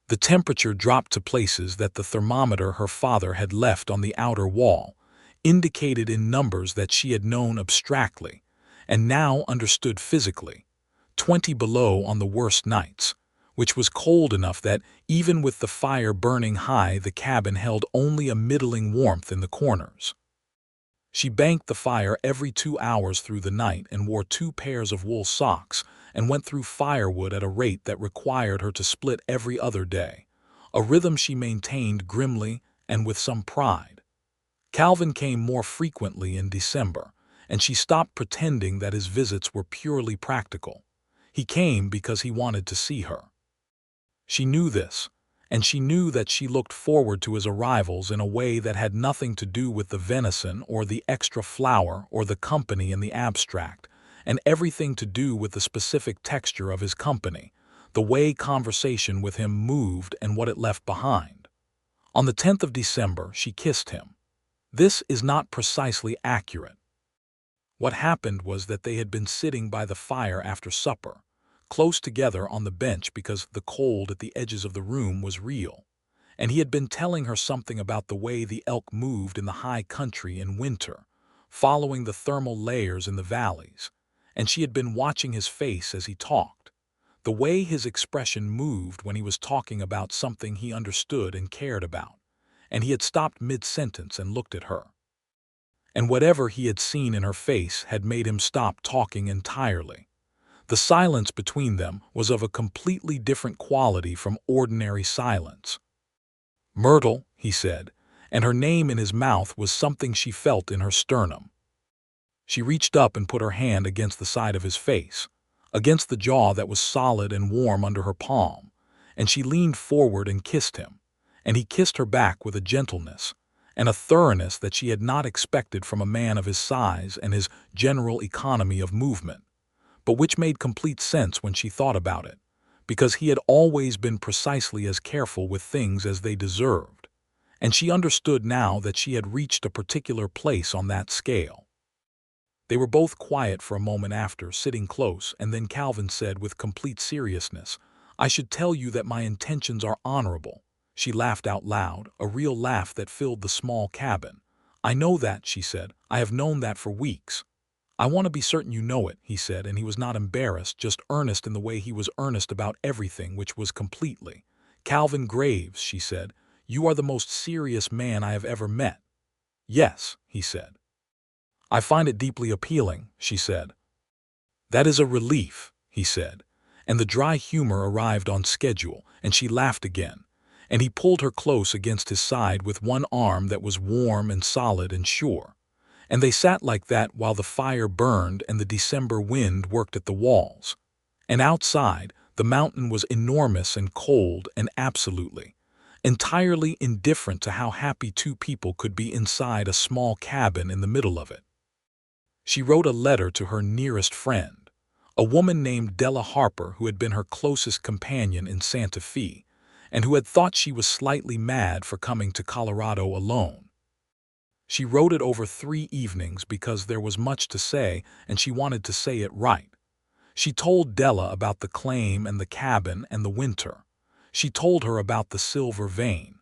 The temperature dropped to places that the thermometer her father had left on the outer wall indicated in numbers that she had known abstractly and now understood physically, 20 below on the worst nights, which was cold enough that even with the fire burning high the cabin held only a middling warmth in the corners. She banked the fire every 2 hours through the night and wore 2 pairs of wool socks and went through firewood at a rate that required her to split every other day, a rhythm she maintained grimly and with some pride. Calvin came more frequently in December, and she stopped pretending that his visits were purely practical. He came because he wanted to see her. She knew this, and she knew that she looked forward to his arrivals in a way that had nothing to do with the venison or the extra flour or the company in the abstract, and everything to do with the specific texture of his company, the way conversation with him moved and what it left behind. On the 10th of December, she kissed him. This is not precisely accurate. What happened was that they had been sitting by the fire after supper, close together on the bench because the cold at the edges of the room was real, and he had been telling her something about the way the elk moved in the high country in winter, following the thermal layers in the valleys, and she had been watching his face as he talked, the way his expression moved when he was talking about something he understood and cared about, and he had stopped mid-sentence and looked at her. And whatever he had seen in her face had made him stop talking entirely. The silence between them was of a completely different quality from ordinary silence. Myrtle, he said, and her name in his mouth was something she felt in her sternum. She reached up and put her hand against the side of his face, against the jaw that was solid and warm under her palm, and she leaned forward and kissed him, and he kissed her back with a gentleness and a thoroughness that she had not expected from a man of his size and his general economy of movement, but which made complete sense when she thought about it, because he had always been precisely as careful with things as they deserved, and she understood now that she had reached a particular place on that scale. They were both quiet for a moment after, sitting close, and then Calvin said with complete seriousness, "I should tell you that my intentions are honorable." She laughed out loud, a real laugh that filled the small cabin. "I know that," she said. "I have known that for weeks." "I want to be certain you know it," he said, and he was not embarrassed, just earnest in the way he was earnest about everything, which was completely. "Calvin Graves," she said, "you are the most serious man I have ever met." "Yes," he said. "I find it deeply appealing," she said. "That is a relief," he said, and the dry humor arrived on schedule, and she laughed again, and he pulled her close against his side with one arm that was warm and solid and sure. And they sat like that while the fire burned and the December wind worked at the walls. And outside, The mountain was enormous and cold and entirely indifferent to how happy two people could be inside a small cabin in the middle of it. She wrote a letter to her nearest friend, a woman named Della Harper, who had been her closest companion in Santa Fe, and who had thought she was slightly mad for coming to Colorado alone. She wrote it over 3 evenings because there was much to say and she wanted to say it right. She told Della about the claim and the cabin and the winter. She told her about the silver vein.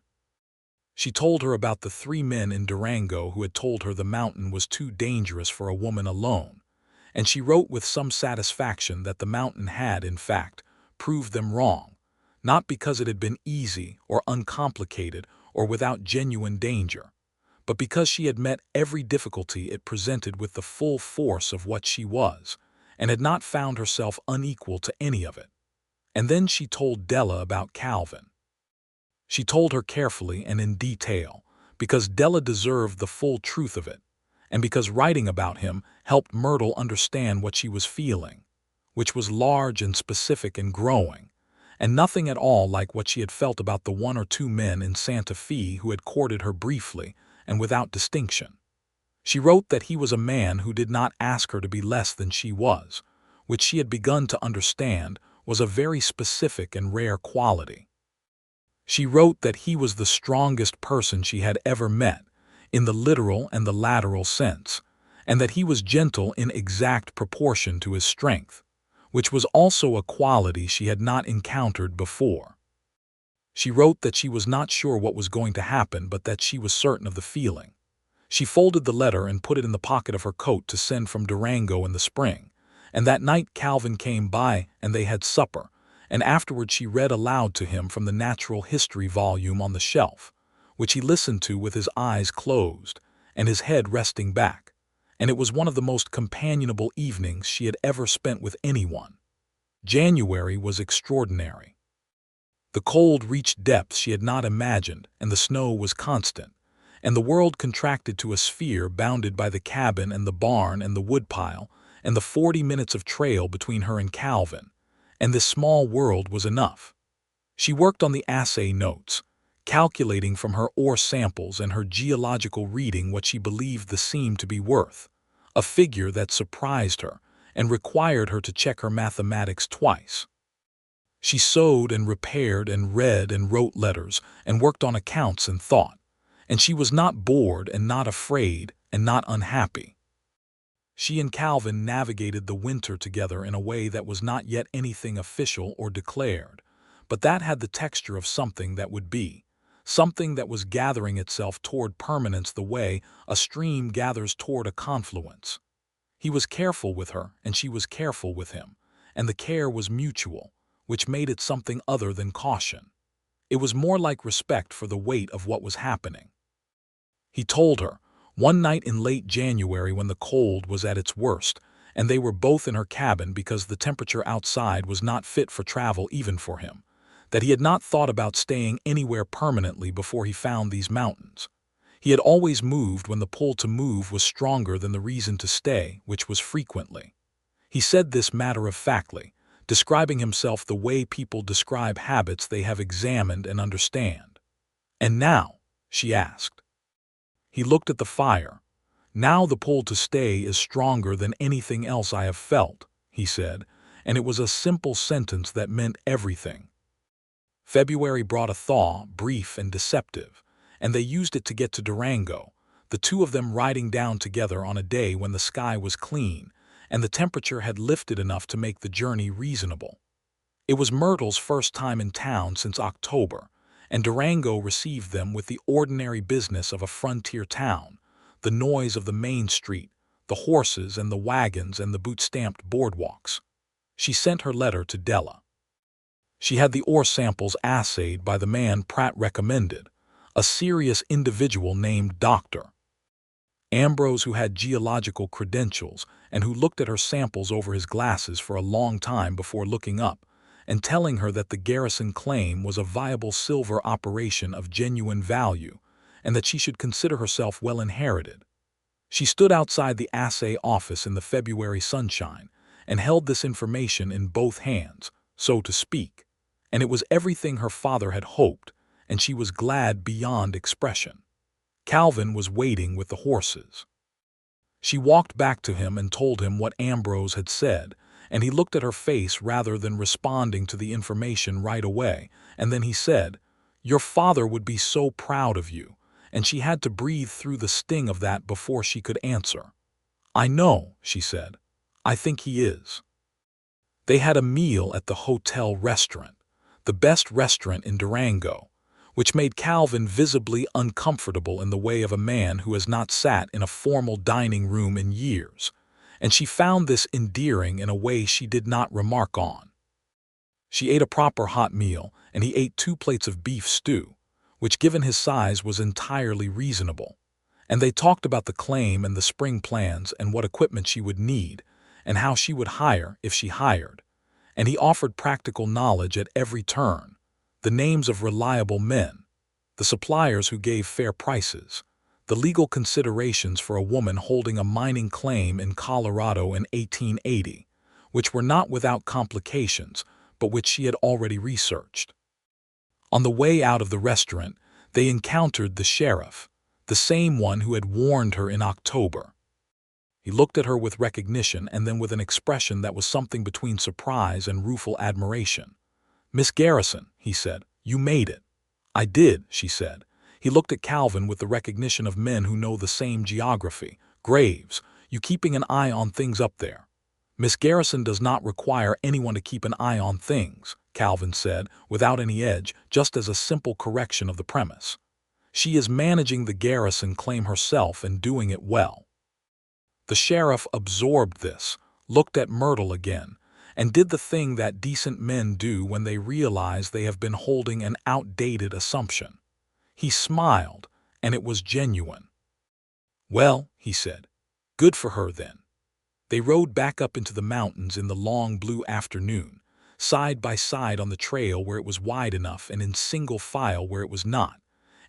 She told her about the 3 men in Durango who had told her the mountain was too dangerous for a woman alone. And she wrote with some satisfaction that the mountain had, in fact, proved them wrong, not because it had been easy or uncomplicated or without genuine danger, but because she had met every difficulty it presented with the full force of what she was, and had not found herself unequal to any of it. And then she told Della about Calvin. She told her carefully and in detail, because Della deserved the full truth of it, and because writing about him helped Myrtle understand what she was feeling, which was large and specific and growing, and nothing at all like what she had felt about the 1 or 2 men in Santa Fe who had courted her briefly and without distinction. She wrote that he was a man who did not ask her to be less than she was, which she had begun to understand was a very specific and rare quality. She wrote that he was the strongest person she had ever met, in the literal and the lateral sense, and that he was gentle in exact proportion to his strength, which was also a quality she had not encountered before. She wrote that she was not sure what was going to happen, but that she was certain of the feeling. She folded the letter and put it in the pocket of her coat to send from Durango in the spring, and that night Calvin came by and they had supper, and afterward she read aloud to him from the natural history volume on the shelf, which he listened to with his eyes closed and his head resting back, and it was one of the most companionable evenings she had ever spent with anyone. January was extraordinary. The cold reached depths she had not imagined, and the snow was constant, and the world contracted to a sphere bounded by the cabin and the barn and the woodpile and the 40 minutes of trail between her and Calvin, and this small world was enough. She worked on the assay notes, calculating from her ore samples and her geological reading what she believed the seam to be worth, a figure that surprised her and required her to check her mathematics twice. She sewed and repaired and read and wrote letters and worked on accounts and thought, and she was not bored and not afraid and not unhappy. She and Calvin navigated the winter together in a way that was not yet anything official or declared, but that had the texture of something that would be, something that was gathering itself toward permanence the way a stream gathers toward a confluence. He was careful with her and she was careful with him, and the care was mutual, which made it something other than caution. It was more like respect for the weight of what was happening. He told her, one night in late January when the cold was at its worst, and they were both in her cabin because the temperature outside was not fit for travel even for him, that he had not thought about staying anywhere permanently before he found these mountains. He had always moved when the pull to move was stronger than the reason to stay, which was frequently. He said this matter-of-factly, describing himself the way people describe habits they have examined and understand. "And now?" she asked. He looked at the fire. "Now the pull to stay is stronger than anything else I have felt," he said, and it was a simple sentence that meant everything. February brought a thaw, brief and deceptive, and they used it to get to Durango, the 2 of them riding down together on a day when the sky was clean and the temperature had lifted enough to make the journey reasonable. It was Myrtle's first time in town since October, and Durango received them with the ordinary business of a frontier town, the noise of the main street, the horses and the wagons and the boot-stamped boardwalks. She sent her letter to Della. She had the ore samples assayed by the man Pratt recommended, a serious individual named Dr. Ambrose, who had geological credentials and who looked at her samples over his glasses for a long time before looking up and telling her that the Garrison claim was a viable silver operation of genuine value and that she should consider herself well inherited. She stood outside the assay office in the February sunshine and held this information in both hands, so to speak, and it was everything her father had hoped, and she was glad beyond expression. Calvin was waiting with the horses. She walked back to him and told him what Ambrose had said, and he looked at her face rather than responding to the information right away, and then he said, "Your father would be so proud of you," and she had to breathe through the sting of that before she could answer. "I know," she said. "I think he is." They had a meal at the hotel restaurant, the best restaurant in Durango, which made Calvin visibly uncomfortable in the way of a man who has not sat in a formal dining room in years, and she found this endearing in a way she did not remark on. She ate a proper hot meal, and he ate 2 plates of beef stew, which given his size was entirely reasonable, and they talked about the claim and the spring plans and what equipment she would need, and how she would hire if she hired, and he offered practical knowledge at every turn, the names of reliable men, the suppliers who gave fair prices, the legal considerations for a woman holding a mining claim in Colorado in 1880, which were not without complications, but which she had already researched. On the way out of the restaurant, they encountered the sheriff, the same one who had warned her in October. He looked at her with recognition and then with an expression that was something between surprise and rueful admiration. "Miss Garrison," he said, "you made it." "I did," she said. He looked at Calvin with the recognition of men who know the same geography. "Graves, you keeping an eye on things up there?" "Miss Garrison does not require anyone to keep an eye on things," Calvin said, without any edge, just as a simple correction of the premise. "She is managing the Garrison claim herself and doing it well." The sheriff absorbed this, looked at Myrtle again, and did the thing that decent men do when they realize they have been holding an outdated assumption. He smiled, and it was genuine. "Well," he said, "good for her then." They rode back up into the mountains in the long blue afternoon, side by side on the trail where it was wide enough and in single file where it was not,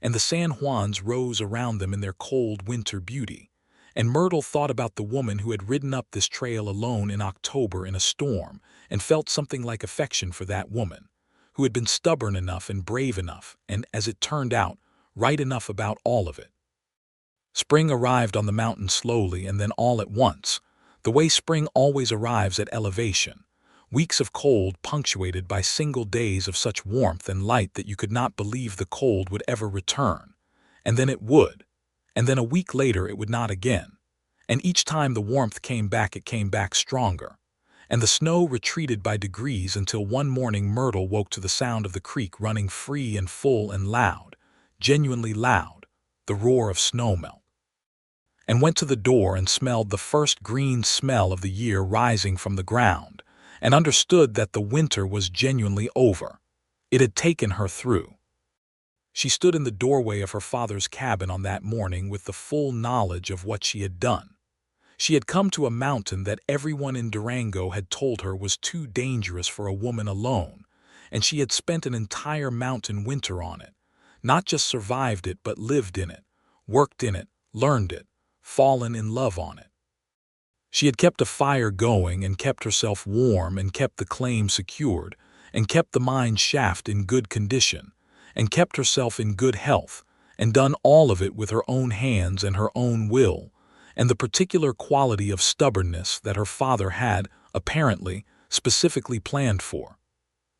and the San Juans rose around them in their cold winter beauty. And Myrtle thought about the woman who had ridden up this trail alone in October in a storm and felt something like affection for that woman, who had been stubborn enough and brave enough and, as it turned out, right enough about all of it. Spring arrived on the mountain slowly and then all at once, the way spring always arrives at elevation, weeks of cold punctuated by single days of such warmth and light that you could not believe the cold would ever return, and then it would. And then a week later it would not again, and each time the warmth came back it came back stronger, and the snow retreated by degrees until one morning Myrtle woke to the sound of the creek running free and full and loud, genuinely loud, the roar of snowmelt, and went to the door and smelled the first green smell of the year rising from the ground, and understood that the winter was genuinely over. It had taken her through. She stood in the doorway of her father's cabin on that morning with the full knowledge of what she had done. She had come to a mountain that everyone in Durango had told her was too dangerous for a woman alone, and she had spent an entire mountain winter on it, not just survived it but lived in it, worked in it, learned it, fallen in love on it. She had kept a fire going and kept herself warm and kept the claim secured and kept the mine shaft in good condition, and kept herself in good health, and done all of it with her own hands and her own will, and the particular quality of stubbornness that her father had, apparently, specifically planned for.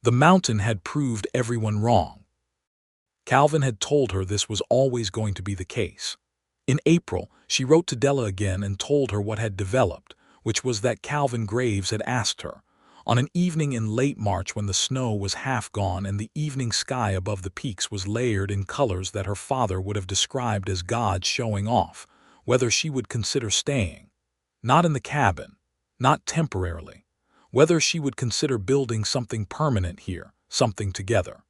The mountain had proved everyone wrong. Calvin had told her this was always going to be the case. In April, she wrote to Della again and told her what had developed, which was that Calvin Graves had asked her, on an evening in late March when the snow was half gone and the evening sky above the peaks was layered in colors that her father would have described as God showing off, whether she would consider staying, not in the cabin, not temporarily, whether she would consider building something permanent here, something together.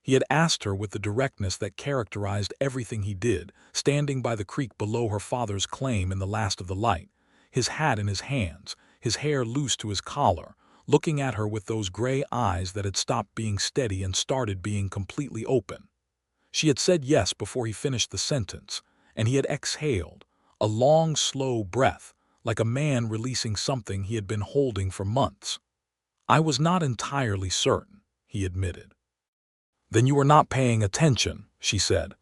He had asked her with the directness that characterized everything he did, standing by the creek below her father's claim in the last of the light, his hat in his hands, his hair loose to his collar, looking at her with those gray eyes that had stopped being steady and started being completely open. She had said yes before he finished the sentence, and he had exhaled, a long, slow breath, like a man releasing something he had been holding for months. "I was not entirely certain," he admitted. "Then you were not paying attention," she said.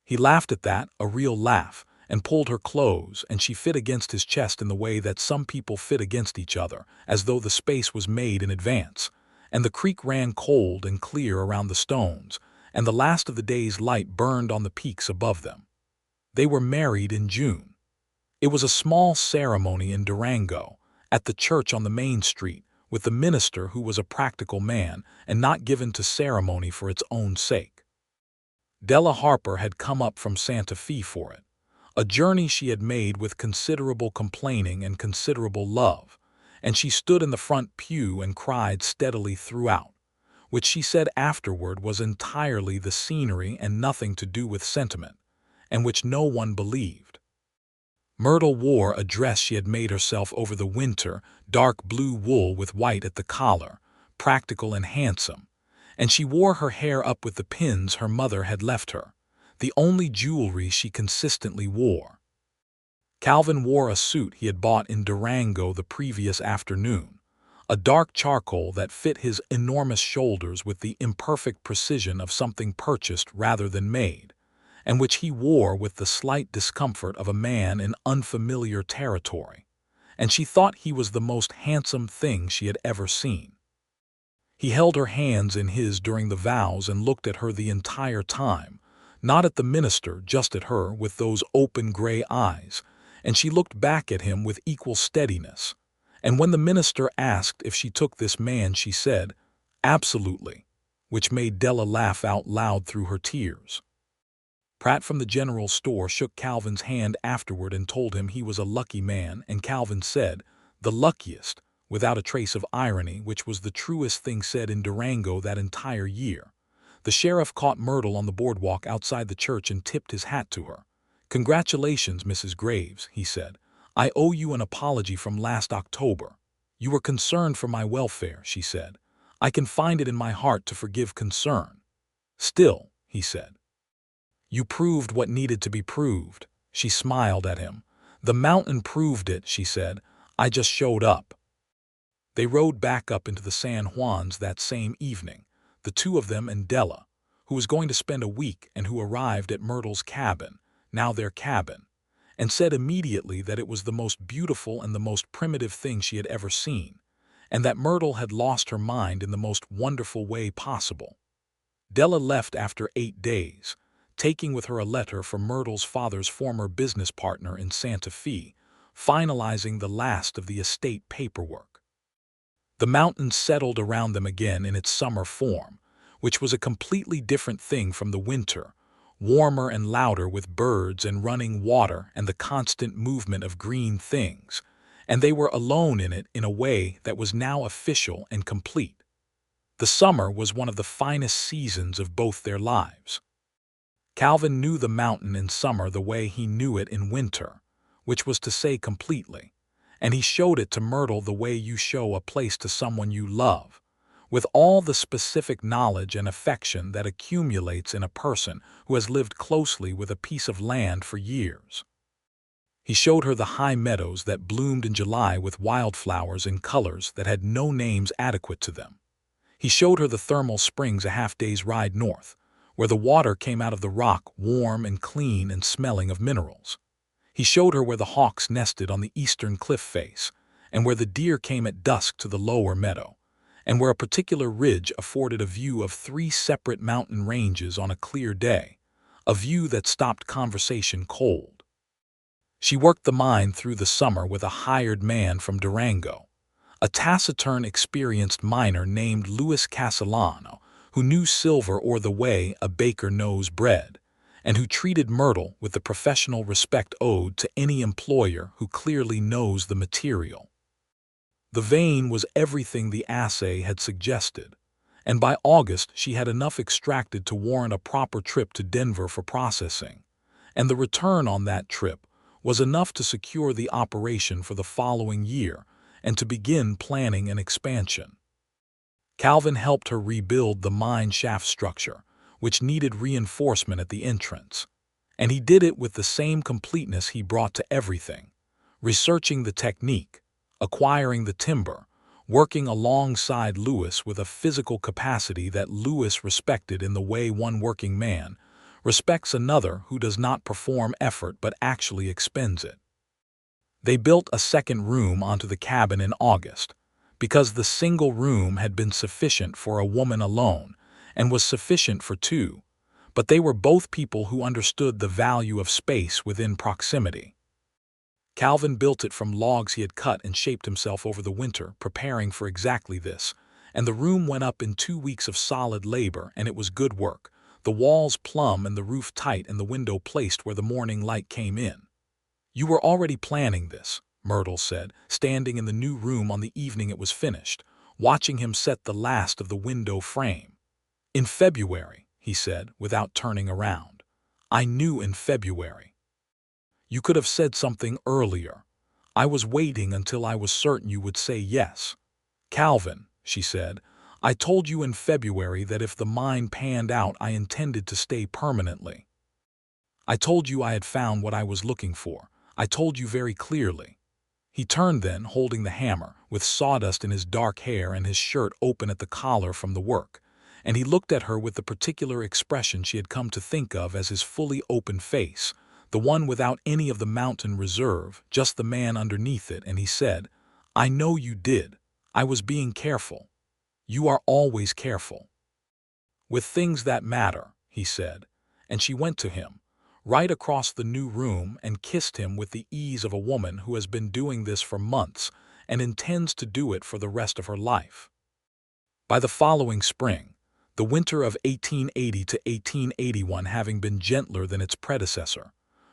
He laughed at that, a real laugh, and pulled her close, and she fit against his chest in the way that some people fit against each other, as though the space was made in advance. And the creek ran cold and clear around the stones, and the last of the day's light burned on the peaks above them. They were married in June. It was a small ceremony in Durango, at the church on the main street, with the minister who was a practical man and not given to ceremony for its own sake. Della Harper had come up from Santa Fe for it, a journey she had made with considerable complaining and considerable love, and she stood in the front pew and cried steadily throughout, which she said afterward was entirely the scenery and nothing to do with sentiment, and which no one believed. Myrtle wore a dress she had made herself over the winter, dark blue wool with white at the collar, practical and handsome, and she wore her hair up with the pins her mother had left her, the only jewelry she consistently wore. Calvin wore a suit he had bought in Durango the previous afternoon, a dark charcoal that fit his enormous shoulders with the imperfect precision of something purchased rather than made, and which he wore with the slight discomfort of a man in unfamiliar territory, and she thought he was the most handsome thing she had ever seen. He held her hands in his during the vows and looked at her the entire time, not at the minister, just at her with those open gray eyes, and she looked back at him with equal steadiness. And when the minister asked if she took this man, she said, "Absolutely," which made Della laugh out loud through her tears. Pratt from the general store shook Calvin's hand afterward and told him he was a lucky man, and Calvin said, "The luckiest," without a trace of irony, which was the truest thing said in Durango that entire year. The sheriff caught Myrtle on the boardwalk outside the church and tipped his hat to her. "Congratulations, Mrs. Graves," he said. "I owe you an apology from last October. You were concerned for my welfare," she said. "I can find it in my heart to forgive concern." "Still," he said, "you proved what needed to be proved." She smiled at him. "The mountain proved it," she said. "I just showed up." They rode back up into the San Juans that same evening, the two of them and Della, who was going to spend a week and who arrived at Myrtle's cabin, now their cabin, and said immediately that it was the most beautiful and the most primitive thing she had ever seen, and that Myrtle had lost her mind in the most wonderful way possible. Della left after 8 days, taking with her a letter from Myrtle's father's former business partner in Santa Fe, finalizing the last of the estate paperwork. The mountains settled around them again in its summer form, which was a completely different thing from the winter, warmer and louder with birds and running water and the constant movement of green things, and they were alone in it in a way that was now official and complete. The summer was one of the finest seasons of both their lives. Calvin knew the mountain in summer the way he knew it in winter, which was to say completely, and he showed it to Myrtle the way you show a place to someone you love, with all the specific knowledge and affection that accumulates in a person who has lived closely with a piece of land for years. He showed her the high meadows that bloomed in July with wildflowers in colors that had no names adequate to them. He showed her the thermal springs a half-day's ride north, where the water came out of the rock warm and clean and smelling of minerals. He showed her where the hawks nested on the eastern cliff face, and where the deer came at dusk to the lower meadow, and where a particular ridge afforded a view of 3 separate mountain ranges on a clear day, a view that stopped conversation cold. She worked the mine through the summer with a hired man from Durango, a taciturn, experienced miner named Louis Castellano, who knew silver or the way a baker knows bread, and who treated Myrtle with the professional respect owed to any employer who clearly knows the material. The vein was everything the assay had suggested, and by August she had enough extracted to warrant a proper trip to Denver for processing, and the return on that trip was enough to secure the operation for the following year and to begin planning an expansion. Calvin helped her rebuild the mine shaft structure, which needed reinforcement at the entrance, and he did it with the same completeness he brought to everything, researching the technique, acquiring the timber, working alongside Lewis with a physical capacity that Lewis respected in the way one working man respects another who does not perform effort but actually expends it. They built a second room onto the cabin in August, because the single room had been sufficient for a woman alone and was sufficient for two, but they were both people who understood the value of space within proximity. Calvin built it from logs he had cut and shaped himself over the winter, preparing for exactly this, and the room went up in 2 weeks of solid labor, and it was good work, the walls plumb and the roof tight and the window placed where the morning light came in. "You were already planning this," Myrtle said, standing in the new room on the evening it was finished, watching him set the last of the window frame. "In February," he said, without turning around. "I knew in February. You could have said something earlier. I was waiting until I was certain you would say yes." "Calvin," she said, "I told you in February that if the mine panned out I intended to stay permanently. I told you I had found what I was looking for. I told you very clearly." He turned then, holding the hammer, with sawdust in his dark hair and his shirt open at the collar from the work, and he looked at her with the particular expression she had come to think of as his fully open face, the one without any of the mountain reserve, just the man underneath it, and he said, "I know you did. I was being careful. You are always careful. With things that matter," he said, and she went to him, right across the new room, and kissed him with the ease of a woman who has been doing this for months and intends to do it for the rest of her life. By the following spring, the winter of 1880 to 1881 having been gentler than its predecessor,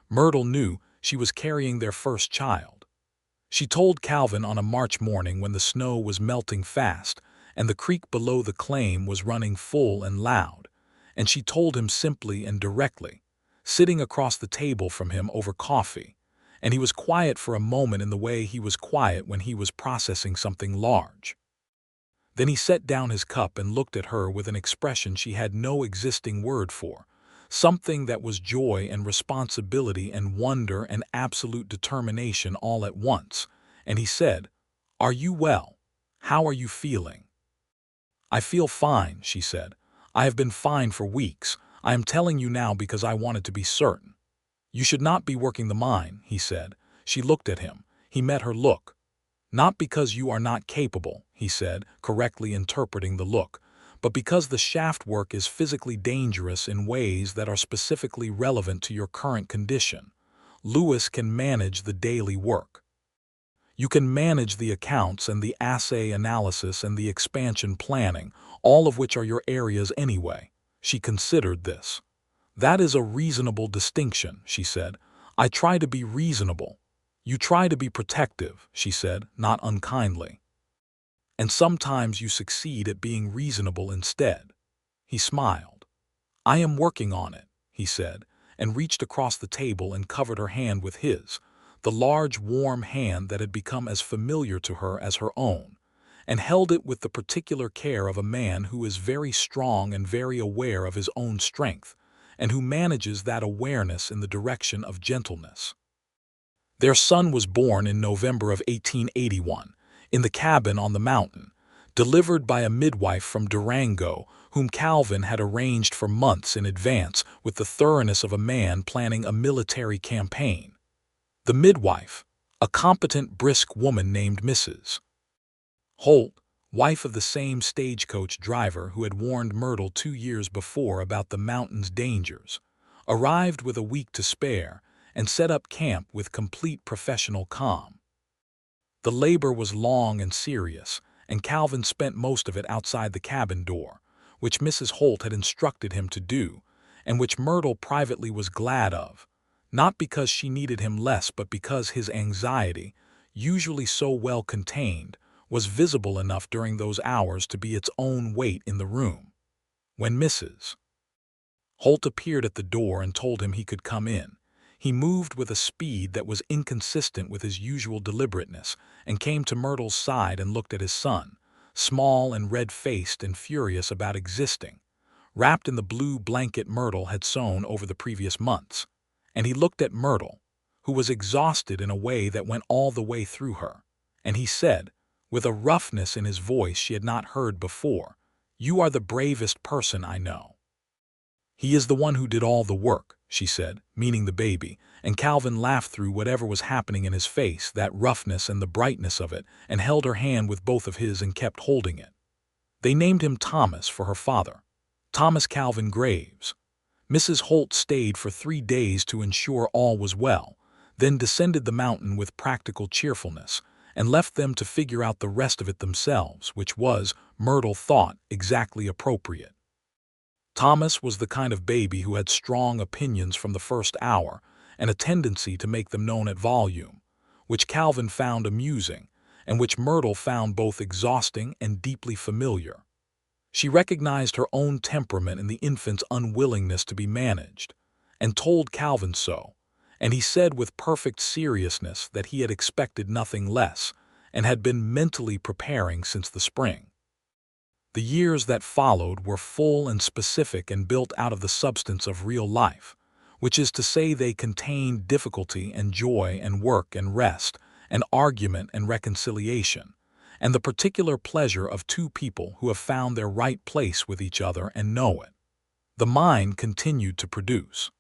Myrtle knew she was carrying their first child. She told Calvin on a March morning when the snow was melting fast and the creek below the claim was running full and loud, and she told him simply and directly, sitting across the table from him over coffee, and he was quiet for a moment in the way he was quiet when he was processing something large. Then he set down his cup and looked at her with an expression she had no existing word for, something that was joy and responsibility and wonder and absolute determination all at once, and he said, "Are you well? How are you feeling?" "I feel fine," she said. "I have been fine for weeks. I am telling you now because I wanted to be certain." "You should not be working the mine," he said. She looked at him. He met her look. "Not because you are not capable," he said, correctly interpreting the look, "but because the shaft work is physically dangerous in ways that are specifically relevant to your current condition. Lewis can manage the daily work. You can manage the accounts and the assay analysis and the expansion planning, all of which are your areas anyway." She considered this. "That is a reasonable distinction," she said. "I try to be reasonable. You try to be protective," she said, not unkindly. "And sometimes you succeed at being reasonable instead." He smiled. "I am working on it," he said, and reached across the table and covered her hand with his, the large, warm hand that had become as familiar to her as her own, and held it with the particular care of a man who is very strong and very aware of his own strength, and who manages that awareness in the direction of gentleness. Their son was born in November of 1881, in the cabin on the mountain, delivered by a midwife from Durango whom Calvin had arranged for months in advance with the thoroughness of a man planning a military campaign. The midwife, a competent, brisk woman named Mrs. Holt, wife of the same stagecoach driver who had warned Myrtle 2 years before about the mountain's dangers, arrived with a week to spare and set up camp with complete professional calm. The labor was long and serious, and Calvin spent most of it outside the cabin door, which Mrs. Holt had instructed him to do, and which Myrtle privately was glad of, not because she needed him less but because his anxiety, usually so well contained, was visible enough during those hours to be its own weight in the room. When Mrs. Holt appeared at the door and told him he could come in, he moved with a speed that was inconsistent with his usual deliberateness and came to Myrtle's side and looked at his son, small and red-faced and furious about existing, wrapped in the blue blanket Myrtle had sewn over the previous months, and he looked at Myrtle, who was exhausted in a way that went all the way through her, and he said, with a roughness in his voice she had not heard before. "You are the bravest person I know." "He is the one who did all the work," she said, meaning the baby, and Calvin laughed through whatever was happening in his face, that roughness and the brightness of it, and held her hand with both of his and kept holding it. They named him Thomas for her father, Thomas Calvin Graves. Mrs. Holt stayed for 3 days to ensure all was well, then descended the mountain with practical cheerfulness, and left them to figure out the rest of it themselves, which was, Myrtle thought, exactly appropriate. Thomas was the kind of baby who had strong opinions from the first hour, and a tendency to make them known at volume, which Calvin found amusing, and which Myrtle found both exhausting and deeply familiar. She recognized her own temperament in the infant's unwillingness to be managed, and told Calvin so, and he said with perfect seriousness that he had expected nothing less, and had been mentally preparing since the spring. The years that followed were full and specific and built out of the substance of real life, which is to say they contained difficulty and joy and work and rest, and argument and reconciliation, and the particular pleasure of two people who have found their right place with each other and know it. The mind continued to produce.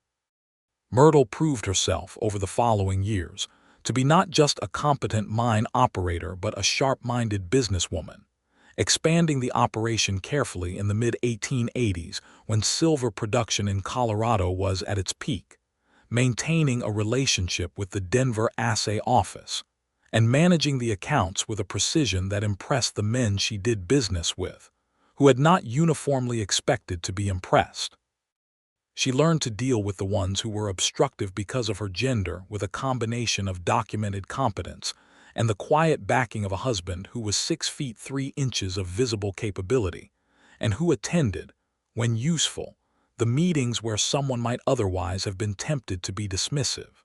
Myrtle proved herself over the following years to be not just a competent mine operator but a sharp-minded businesswoman, expanding the operation carefully in the mid-1880s when silver production in Colorado was at its peak, maintaining a relationship with the Denver Assay Office, and managing the accounts with a precision that impressed the men she did business with, who had not uniformly expected to be impressed. She learned to deal with the ones who were obstructive because of her gender with a combination of documented competence and the quiet backing of a husband who was 6 feet 3 inches of visible capability, and who attended, when useful, the meetings where someone might otherwise have been tempted to be dismissive.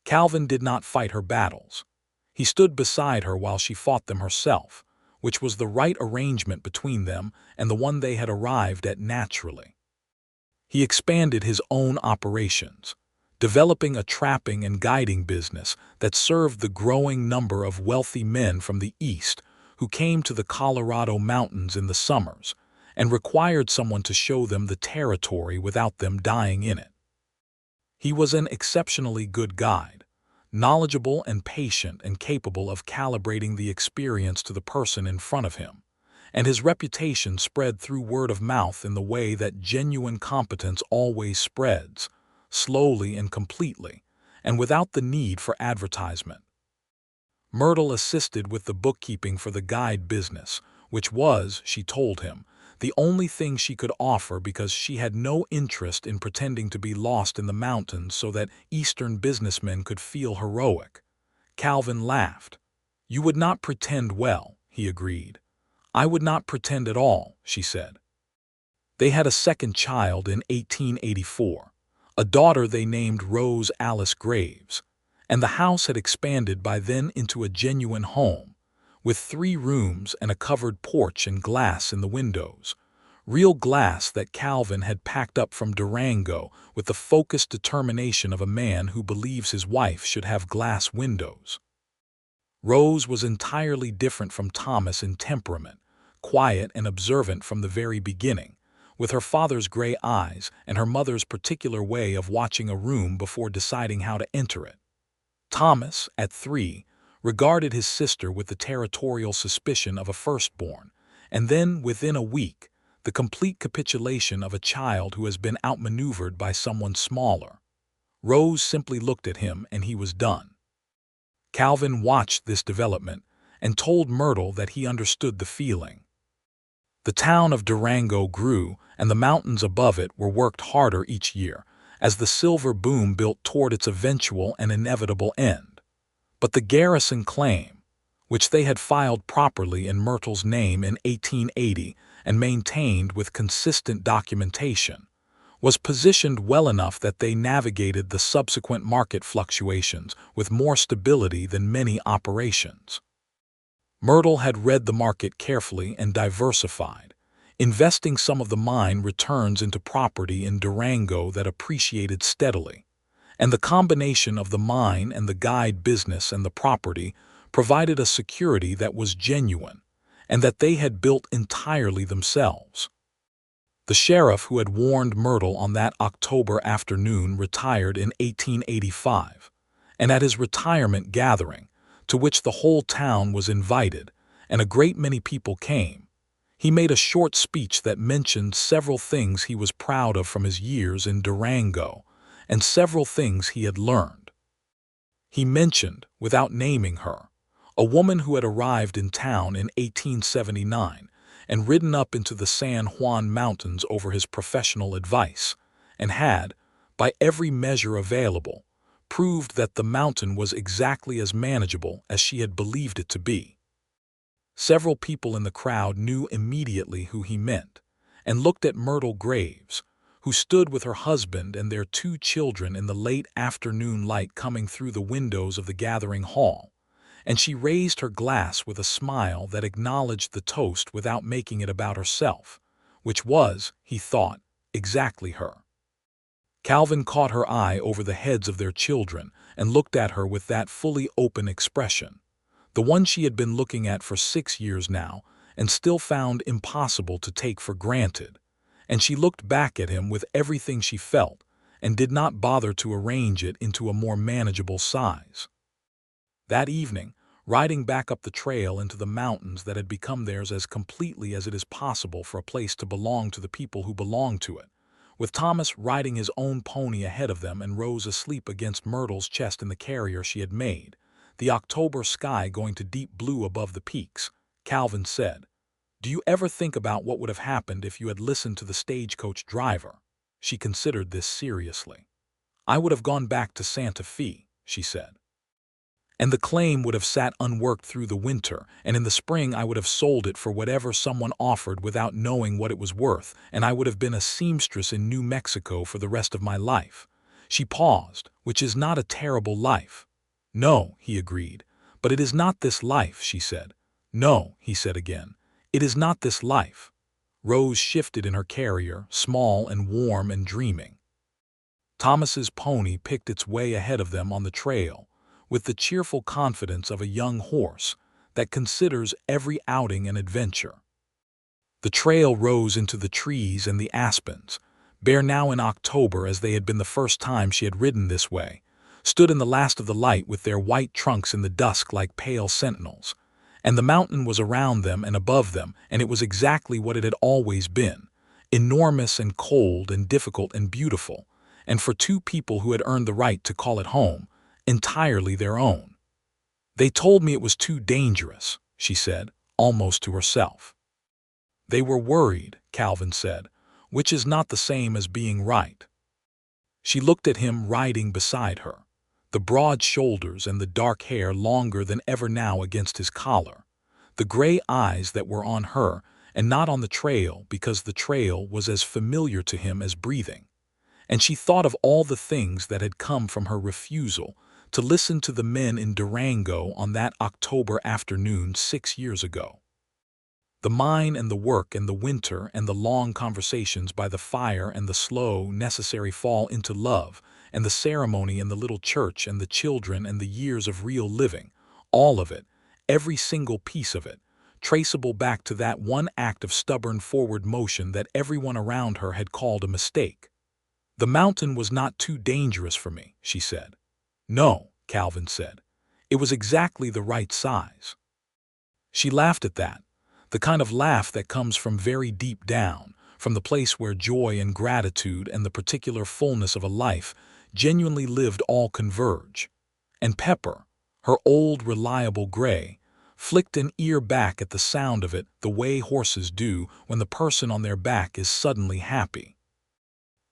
Calvin did not fight her battles. He stood beside her while she fought them herself, which was the right arrangement between them and the one they had arrived at naturally. He expanded his own operations, developing a trapping and guiding business that served the growing number of wealthy men from the East who came to the Colorado mountains in the summers and required someone to show them the territory without them dying in it. He was an exceptionally good guide, knowledgeable and patient and capable of calibrating the experience to the person in front of him, and his reputation spread through word of mouth in the way that genuine competence always spreads, slowly and completely, and without the need for advertisement. Myrtle assisted with the bookkeeping for the guide business, which was, she told him, the only thing she could offer because she had no interest in pretending to be lost in the mountains so that Eastern businessmen could feel heroic. Calvin laughed. "You would not pretend well," he agreed. "I would not pretend at all," she said. They had a second child in 1884, a daughter they named Rose Alice Graves, and the house had expanded by then into a genuine home, with 3 rooms and a covered porch and glass in the windows, real glass that Calvin had packed up from Durango with the focused determination of a man who believes his wife should have glass windows. Rose was entirely different from Thomas in temperament, quiet and observant from the very beginning, with her father's gray eyes and her mother's particular way of watching a room before deciding how to enter it. Thomas, at 3, regarded his sister with the territorial suspicion of a firstborn, and then, within a week, the complete capitulation of a child who has been outmaneuvered by someone smaller. Rose simply looked at him and he was done. Calvin watched this development and told Myrtle that he understood the feeling. The town of Durango grew, and the mountains above it were worked harder each year as the silver boom built toward its eventual and inevitable end. But the Garrison claim, which they had filed properly in Myrtle's name in 1880 and maintained with consistent documentation, was positioned well enough that they navigated the subsequent market fluctuations with more stability than many operations. Myrtle had read the market carefully and diversified, investing some of the mine returns into property in Durango that appreciated steadily, and the combination of the mine and the guide business and the property provided a security that was genuine, and that they had built entirely themselves. The sheriff who had warned Myrtle on that October afternoon retired in 1885, and at his retirement gathering, to which the whole town was invited, and a great many people came, he made a short speech that mentioned several things he was proud of from his years in Durango, and several things he had learned. He mentioned, without naming her, a woman who had arrived in town in 1879 and ridden up into the San Juan Mountains over his professional advice, and had, by every measure available, proved that the mountain was exactly as manageable as she had believed it to be. Several people in the crowd knew immediately who he meant, and looked at Myrtle Graves, who stood with her husband and their 2 children in the late afternoon light coming through the windows of the gathering hall, and she raised her glass with a smile that acknowledged the toast without making it about herself, which was, he thought, exactly her. Calvin caught her eye over the heads of their children and looked at her with that fully open expression, the one she had been looking at for 6 years now and still found impossible to take for granted, and she looked back at him with everything she felt and did not bother to arrange it into a more manageable size. That evening, riding back up the trail into the mountains that had become theirs as completely as it is possible for a place to belong to the people who belong to it, with Thomas riding his own pony ahead of them and Rose asleep against Myrtle's chest in the carrier she had made, the October sky going to deep blue above the peaks, Calvin said, "Do you ever think about what would have happened if you had listened to the stagecoach driver?" She considered this seriously. "I would have gone back to Santa Fe," she said. "And the claim would have sat unworked through the winter, and in the spring I would have sold it for whatever someone offered without knowing what it was worth, and I would have been a seamstress in New Mexico for the rest of my life." She paused, "Which is not a terrible life." "No," he agreed. "But it is not this life," she said. "No," he said again. "It is not this life." Rose shifted in her carrier, small and warm and dreaming. Thomas's pony picked its way ahead of them on the trail, with the cheerful confidence of a young horse that considers every outing an adventure. The trail rose into the trees and the aspens, bare now in October as they had been the first time she had ridden this way, stood in the last of the light with their white trunks in the dusk like pale sentinels, and the mountain was around them and above them, and it was exactly what it had always been, enormous and cold and difficult and beautiful, and for 2 people who had earned the right to call it home, entirely their own. "They told me it was too dangerous," she said, almost to herself. "They were worried," Calvin said, "which is not the same as being right." She looked at him riding beside her, the broad shoulders and the dark hair longer than ever now against his collar, the gray eyes that were on her and not on the trail because the trail was as familiar to him as breathing, and she thought of all the things that had come from her refusal to listen to the men in Durango on that October afternoon 6 years ago. The mine and the work and the winter and the long conversations by the fire and the slow, necessary fall into love and the ceremony in the little church and the children and the years of real living, all of it, every single piece of it, traceable back to that one act of stubborn forward motion that everyone around her had called a mistake. "The mountain was not too dangerous for me," she said. "No," Calvin said. "It was exactly the right size." She laughed at that, the kind of laugh that comes from very deep down, from the place where joy and gratitude and the particular fullness of a life genuinely lived all converge. And Pepper, her old reliable gray, flicked an ear back at the sound of it the way horses do when the person on their back is suddenly happy.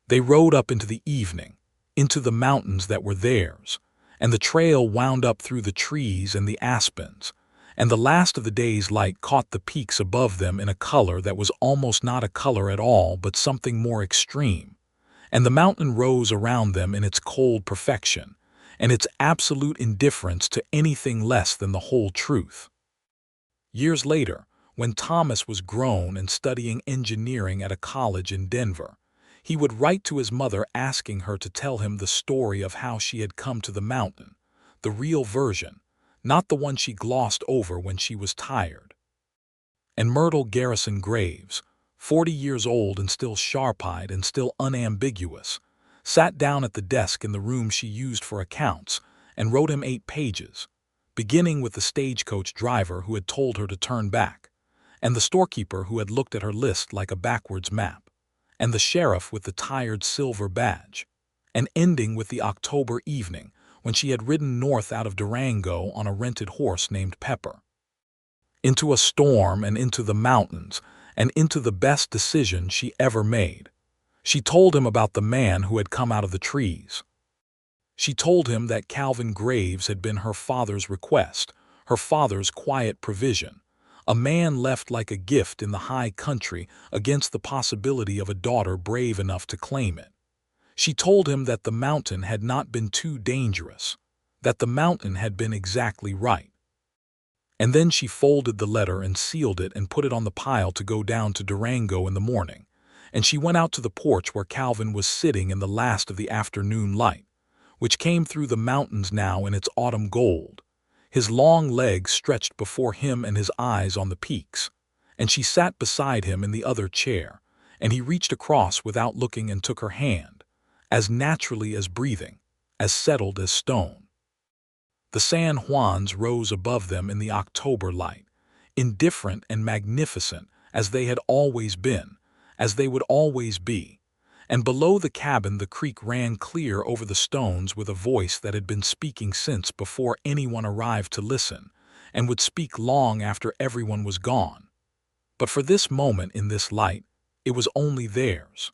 They rode up into the evening, into the mountains that were theirs, and the trail wound up through the trees and the aspens, and the last of the day's light caught the peaks above them in a color that was almost not a color at all but something more extreme, and the mountain rose around them in its cold perfection, and its absolute indifference to anything less than the whole truth. Years later, when Thomas was grown and studying engineering at a college in Denver, he would write to his mother asking her to tell him the story of how she had come to the mountain, the real version, not the one she glossed over when she was tired. And Myrtle Garrison Graves, 40 years old and still sharp-eyed and still unambiguous, sat down at the desk in the room she used for accounts and wrote him 8 pages, beginning with the stagecoach driver who had told her to turn back, and the storekeeper who had looked at her list like a backwards map, and the sheriff with the tired silver badge, and ending with the October evening when she had ridden north out of Durango on a rented horse named Pepper. Into a storm and into the mountains and into the best decision she ever made. She told him about the man who had come out of the trees. She told him that Calvin Graves had been her father's request, her father's quiet provision, a man left like a gift in the high country against the possibility of a daughter brave enough to claim it. She told him that the mountain had not been too dangerous, that the mountain had been exactly right. And then she folded the letter and sealed it and put it on the pile to go down to Durango in the morning, and she went out to the porch where Calvin was sitting in the last of the afternoon light, which came through the mountains now in its autumn gold, his long legs stretched before him and his eyes on the peaks, and she sat beside him in the other chair, and he reached across without looking and took her hand, as naturally as breathing, as settled as stone. The San Juans rose above them in the October light, indifferent and magnificent as they had always been, as they would always be, and below the cabin the creek ran clear over the stones with a voice that had been speaking since before anyone arrived to listen, and would speak long after everyone was gone. But for this moment in this light, it was only theirs.